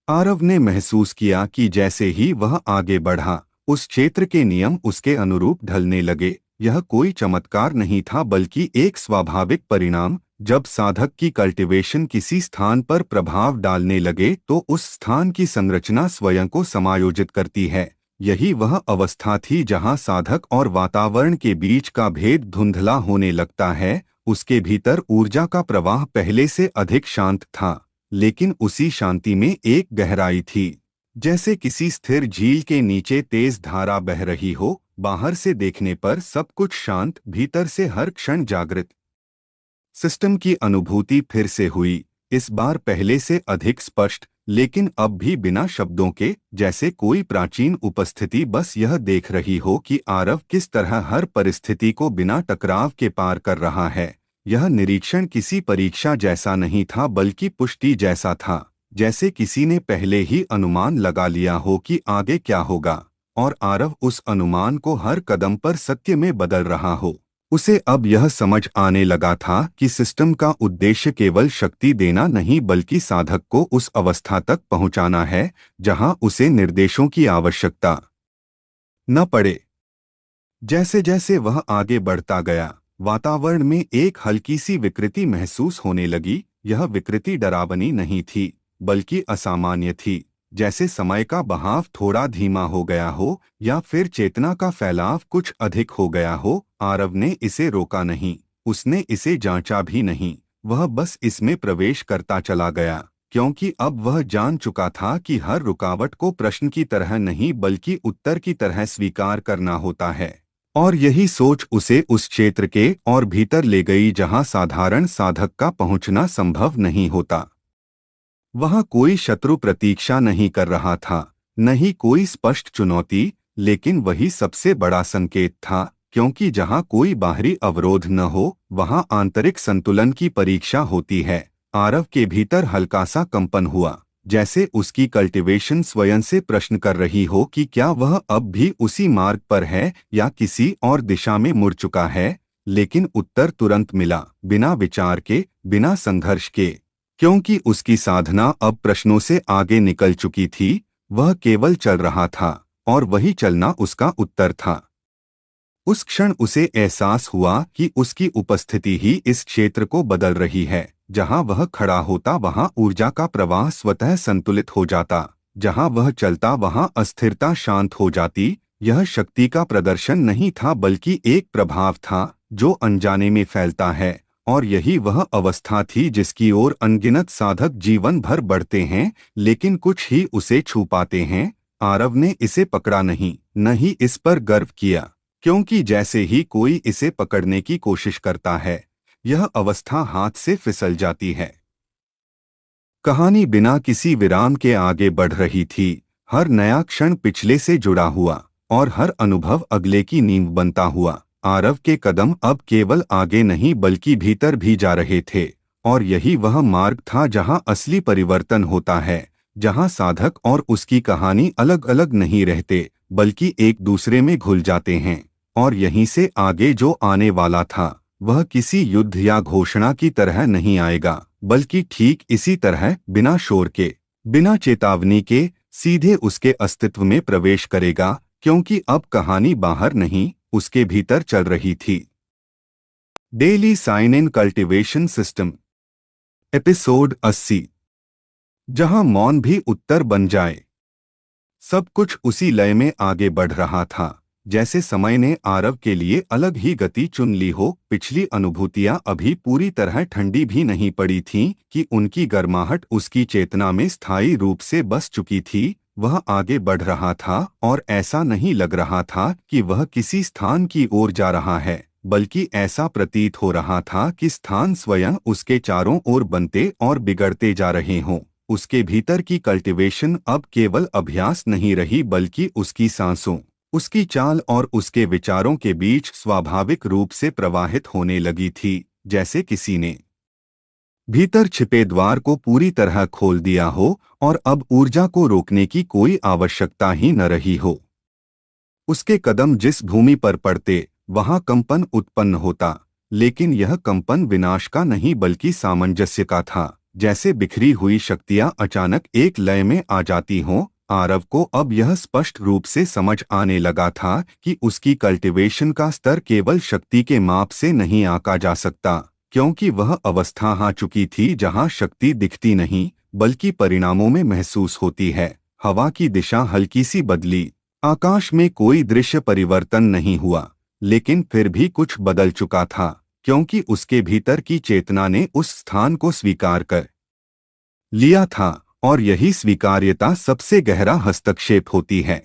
आरव ने महसूस किया कि जैसे ही वह आगे बढ़ा, उस क्षेत्र के नियम उसके अनुरूप ढलने लगे। यह कोई चमत्कार नहीं था बल्कि एक स्वाभाविक परिणाम। जब साधक की कल्टीवेशन किसी स्थान पर प्रभाव डालने लगे तो उस स्थान की संरचना स्वयं को समायोजित करती है। यही वह अवस्था थी जहां साधक और वातावरण के बीच का भेद धुंधला होने लगता है। उसके भीतर ऊर्जा का प्रवाह पहले से अधिक शांत था, लेकिन उसी शांति में एक गहराई थी, जैसे किसी स्थिर झील के नीचे तेज धारा बह रही हो। बाहर से देखने पर सब कुछ शांत, भीतर से हर क्षण जागृत। सिस्टम की अनुभूति फिर से हुई, इस बार पहले से अधिक स्पष्ट, लेकिन अब भी बिना शब्दों के, जैसे कोई प्राचीन उपस्थिति बस यह देख रही हो कि आरव किस तरह हर परिस्थिति को बिना टकराव के पार कर रहा है। यह निरीक्षण किसी परीक्षा जैसा नहीं था बल्कि पुष्टि जैसा था, जैसे किसी ने पहले ही अनुमान लगा लिया हो कि आगे क्या होगा, और आरव उस अनुमान को हर कदम पर सत्य में बदल रहा हो। उसे अब यह समझ आने लगा था कि सिस्टम का उद्देश्य केवल शक्ति देना नहीं बल्कि साधक को उस अवस्था तक पहुंचाना है जहां उसे निर्देशों की आवश्यकता न पड़े। जैसे जैसे वह आगे बढ़ता गया, वातावरण में एक हल्की सी विकृति महसूस होने लगी। यह विकृति डरावनी नहीं थी बल्कि असामान्य थी, जैसे समय का बहाव थोड़ा धीमा हो गया हो या फिर चेतना का फैलाव कुछ अधिक हो गया हो। आरव ने इसे रोका नहीं, उसने इसे जांचा भी नहीं, वह बस इसमें प्रवेश करता चला गया, क्योंकि अब वह जान चुका था कि हर रुकावट को प्रश्न की तरह नहीं बल्कि उत्तर की तरह स्वीकार करना होता है। और यही सोच उसे उस क्षेत्र के और भीतर ले गई जहां साधारण साधक का पहुंचना संभव नहीं होता। वहां कोई शत्रु प्रतीक्षा नहीं कर रहा था, न ही कोई स्पष्ट चुनौती, लेकिन वही सबसे बड़ा संकेत था, क्योंकि जहां कोई बाहरी अवरोध न हो वहां आंतरिक संतुलन की परीक्षा होती है। आरव के भीतर हल्का सा कंपन हुआ, जैसे उसकी कल्टीवेशन स्वयं से प्रश्न कर रही हो कि क्या वह अब भी उसी मार्ग पर है या किसी और दिशा में मुड़ चुका है। लेकिन उत्तर तुरंत मिला, बिना विचार के, बिना संघर्ष के, क्योंकि उसकी साधना अब प्रश्नों से आगे निकल चुकी थी। वह केवल चल रहा था और वही चलना उसका उत्तर था। उस क्षण उसे एहसास हुआ कि उसकी उपस्थिति ही इस क्षेत्र को बदल रही है। जहां वह खड़ा होता वहां ऊर्जा का प्रवाह स्वतः संतुलित हो जाता, जहां वह चलता वहां अस्थिरता शांत हो जाती। यह शक्ति का प्रदर्शन नहीं था बल्कि एक प्रभाव था जो अनजाने में फैलता है, और यही वह अवस्था थी जिसकी ओर अनगिनत साधक जीवन भर बढ़ते हैं, लेकिन कुछ ही उसे छू पाते हैं। आरव ने इसे पकड़ा नहीं, न ही इस पर गर्व किया, क्योंकि जैसे ही कोई इसे पकड़ने की कोशिश करता है, यह अवस्था हाथ से फिसल जाती है। कहानी बिना किसी विराम के आगे बढ़ रही थी, हर नया क्षण पिछले से जुड़ा हुआ और हर अनुभव अगले की नींव बनता हुआ। आरव के कदम अब केवल आगे नहीं बल्कि भीतर भी जा रहे थे, और यही वह मार्ग था जहां असली परिवर्तन होता है, जहां साधक और उसकी कहानी अलग अलग नहीं रहते बल्कि एक दूसरे में घुल जाते हैं। और यहीं से आगे जो आने वाला था वह किसी युद्ध या घोषणा की तरह नहीं आएगा, बल्कि ठीक इसी तरह, बिना शोर के, बिना चेतावनी के, सीधे उसके अस्तित्व में प्रवेश करेगा, क्योंकि अब कहानी बाहर नहीं, उसके भीतर चल रही थी। Daily sign in cultivation system. Episode 80। जहां मौन भी उत्तर बन जाए। सब कुछ उसी लय में आगे बढ़ रहा था जैसे समय ने आरव के लिए अलग ही गति चुन ली हो। पिछली अनुभूतियां अभी पूरी तरह ठंडी भी नहीं पड़ी थीं कि उनकी गर्माहट उसकी चेतना में स्थायी रूप से बस चुकी थी। वह आगे बढ़ रहा था और ऐसा नहीं लग रहा था कि वह किसी स्थान की ओर जा रहा है, बल्कि ऐसा प्रतीत हो रहा था कि स्थान स्वयं उसके चारों ओर बनते और बिगड़ते जा रहे हों। उसके भीतर की कल्टीवेशन अब केवल अभ्यास नहीं रही, बल्कि उसकी सांसों, उसकी चाल और उसके विचारों के बीच स्वाभाविक रूप से प्रवाहित होने लगी थी, जैसे किसी ने भीतर छिपे द्वार को पूरी तरह खोल दिया हो और अब ऊर्जा को रोकने की कोई आवश्यकता ही न रही हो। उसके कदम जिस भूमि पर पड़ते वहां कंपन उत्पन्न होता, लेकिन यह कंपन विनाश का नहीं बल्कि सामंजस्य का था। जैसे बिखरी हुई शक्तियां अचानक एक लय में आ जाती हों। आरव को अब यह स्पष्ट रूप से समझ आने लगा था कि उसकी कल्टीवेशन का स्तर केवल शक्ति के माप से नहीं आंका जा सकता, क्योंकि वह अवस्था आ चुकी थी जहां शक्ति दिखती नहीं बल्कि परिणामों में महसूस होती है। हवा की दिशा हल्की सी बदली। आकाश में कोई दृश्य परिवर्तन नहीं हुआ, लेकिन फिर भी कुछ बदल चुका था, क्योंकि उसके भीतर की चेतना ने उस स्थान को स्वीकार कर लिया था, और यही स्वीकार्यता सबसे गहरा हस्तक्षेप होती है।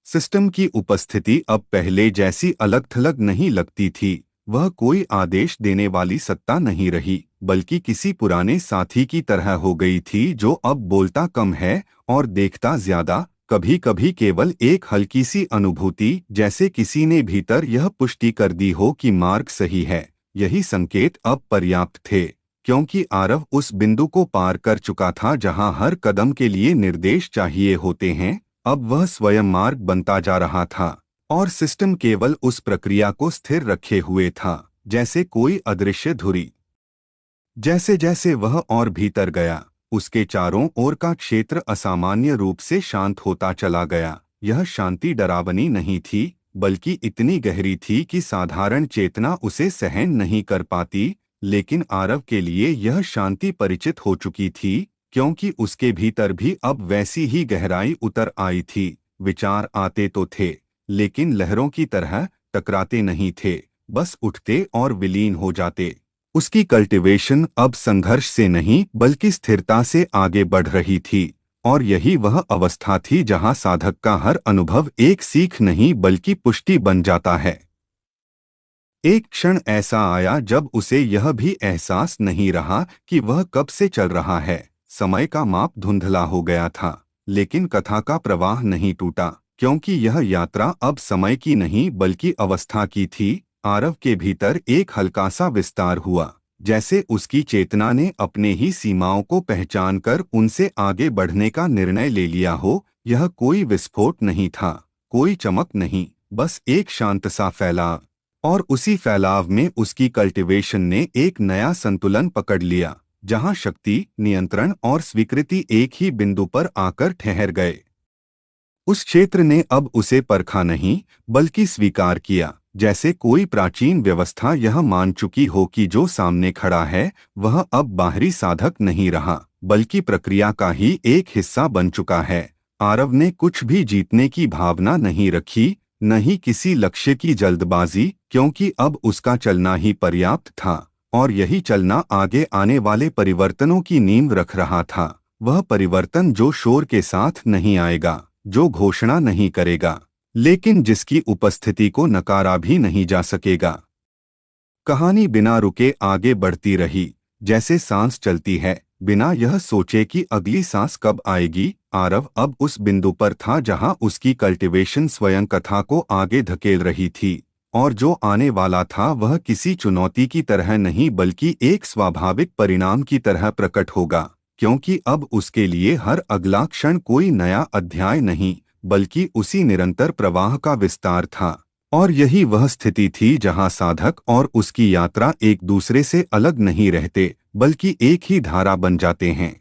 सिस्टम की उपस्थिति अब पहले जैसी अलग थलग नहीं लगती थी। वह कोई आदेश देने वाली सत्ता नहीं रही, बल्कि किसी पुराने साथी की तरह हो गई थी जो अब बोलता कम है और देखता ज्यादा। कभी कभी केवल एक हल्की सी अनुभूति, जैसे किसी ने भीतर यह पुष्टि कर दी हो कि मार्ग सही है, यही संकेत अब पर्याप्त थे, क्योंकि आरव उस बिंदु को पार कर चुका था जहां हर कदम के लिए निर्देश चाहिए होते हैं। अब वह स्वयं मार्ग बनता जा रहा था और सिस्टम केवल उस प्रक्रिया को स्थिर रखे हुए था, जैसे कोई अदृश्य धुरी। जैसे जैसे वह और भीतर गया, उसके चारों ओर का क्षेत्र असामान्य रूप से शांत होता चला गया। यह शांति डरावनी नहीं थी, बल्कि इतनी गहरी थी कि साधारण चेतना उसे सहन नहीं कर पाती। लेकिन आरव के लिए यह शांति परिचित हो चुकी थी, क्योंकि उसके भीतर भी अब वैसी ही गहराई उतर आई थी। विचार आते तो थे, लेकिन लहरों की तरह टकराते नहीं थे, बस उठते और विलीन हो जाते। उसकी कल्टीवेशन अब संघर्ष से नहीं बल्कि स्थिरता से आगे बढ़ रही थी, और यही वह अवस्था थी जहां साधक का हर अनुभव एक सीख नहीं बल्कि पुष्टि बन जाता है। एक क्षण ऐसा आया जब उसे यह भी एहसास नहीं रहा कि वह कब से चल रहा है। समय का माप धुंधला हो गया था, लेकिन कथा का प्रवाह नहीं टूटा, क्योंकि यह यात्रा अब समय की नहीं बल्कि अवस्था की थी। आरव के भीतर एक हल्का सा विस्तार हुआ, जैसे उसकी चेतना ने अपने ही सीमाओं को पहचानकर उनसे आगे बढ़ने का निर्णय ले लिया हो। यह कोई विस्फोट नहीं था, कोई चमक नहीं, बस एक शांत सा फैलाव, और उसी फैलाव में उसकी कल्टीवेशन ने एक नया संतुलन पकड़ लिया, जहां शक्ति, नियंत्रण और स्वीकृति एक ही बिंदु पर आकर ठहर गए। उस क्षेत्र ने अब उसे परखा नहीं बल्कि स्वीकार किया, जैसे कोई प्राचीन व्यवस्था यह मान चुकी हो कि जो सामने खड़ा है वह अब बाहरी साधक नहीं रहा, बल्कि प्रक्रिया का ही एक हिस्सा बन चुका है। आरव ने कुछ भी जीतने की भावना नहीं रखी, न ही किसी लक्ष्य की जल्दबाजी, क्योंकि अब उसका चलना ही पर्याप्त था, और यही चलना आगे आने वाले परिवर्तनों की नींव रख रहा था। वह परिवर्तन जो शोर के साथ नहीं आएगा, जो घोषणा नहीं करेगा, लेकिन जिसकी उपस्थिति को नकारा भी नहीं जा सकेगा। कहानी बिना रुके आगे बढ़ती रही, जैसे सांस चलती है बिना यह सोचे कि अगली सांस कब आएगी। आरव अब उस बिंदु पर था जहां उसकी कल्टीवेशन स्वयं कथा को आगे धकेल रही थी, और जो आने वाला था वह किसी चुनौती की तरह नहीं बल्कि एक स्वाभाविक परिणाम की तरह प्रकट होगा, क्योंकि अब उसके लिए हर अगला क्षण कोई नया अध्याय नहीं बल्कि उसी निरंतर प्रवाह का विस्तार था। और यही वह स्थिति थी जहां साधक और उसकी यात्रा एक दूसरे से अलग नहीं रहते बल्कि एक ही धारा बन जाते हैं।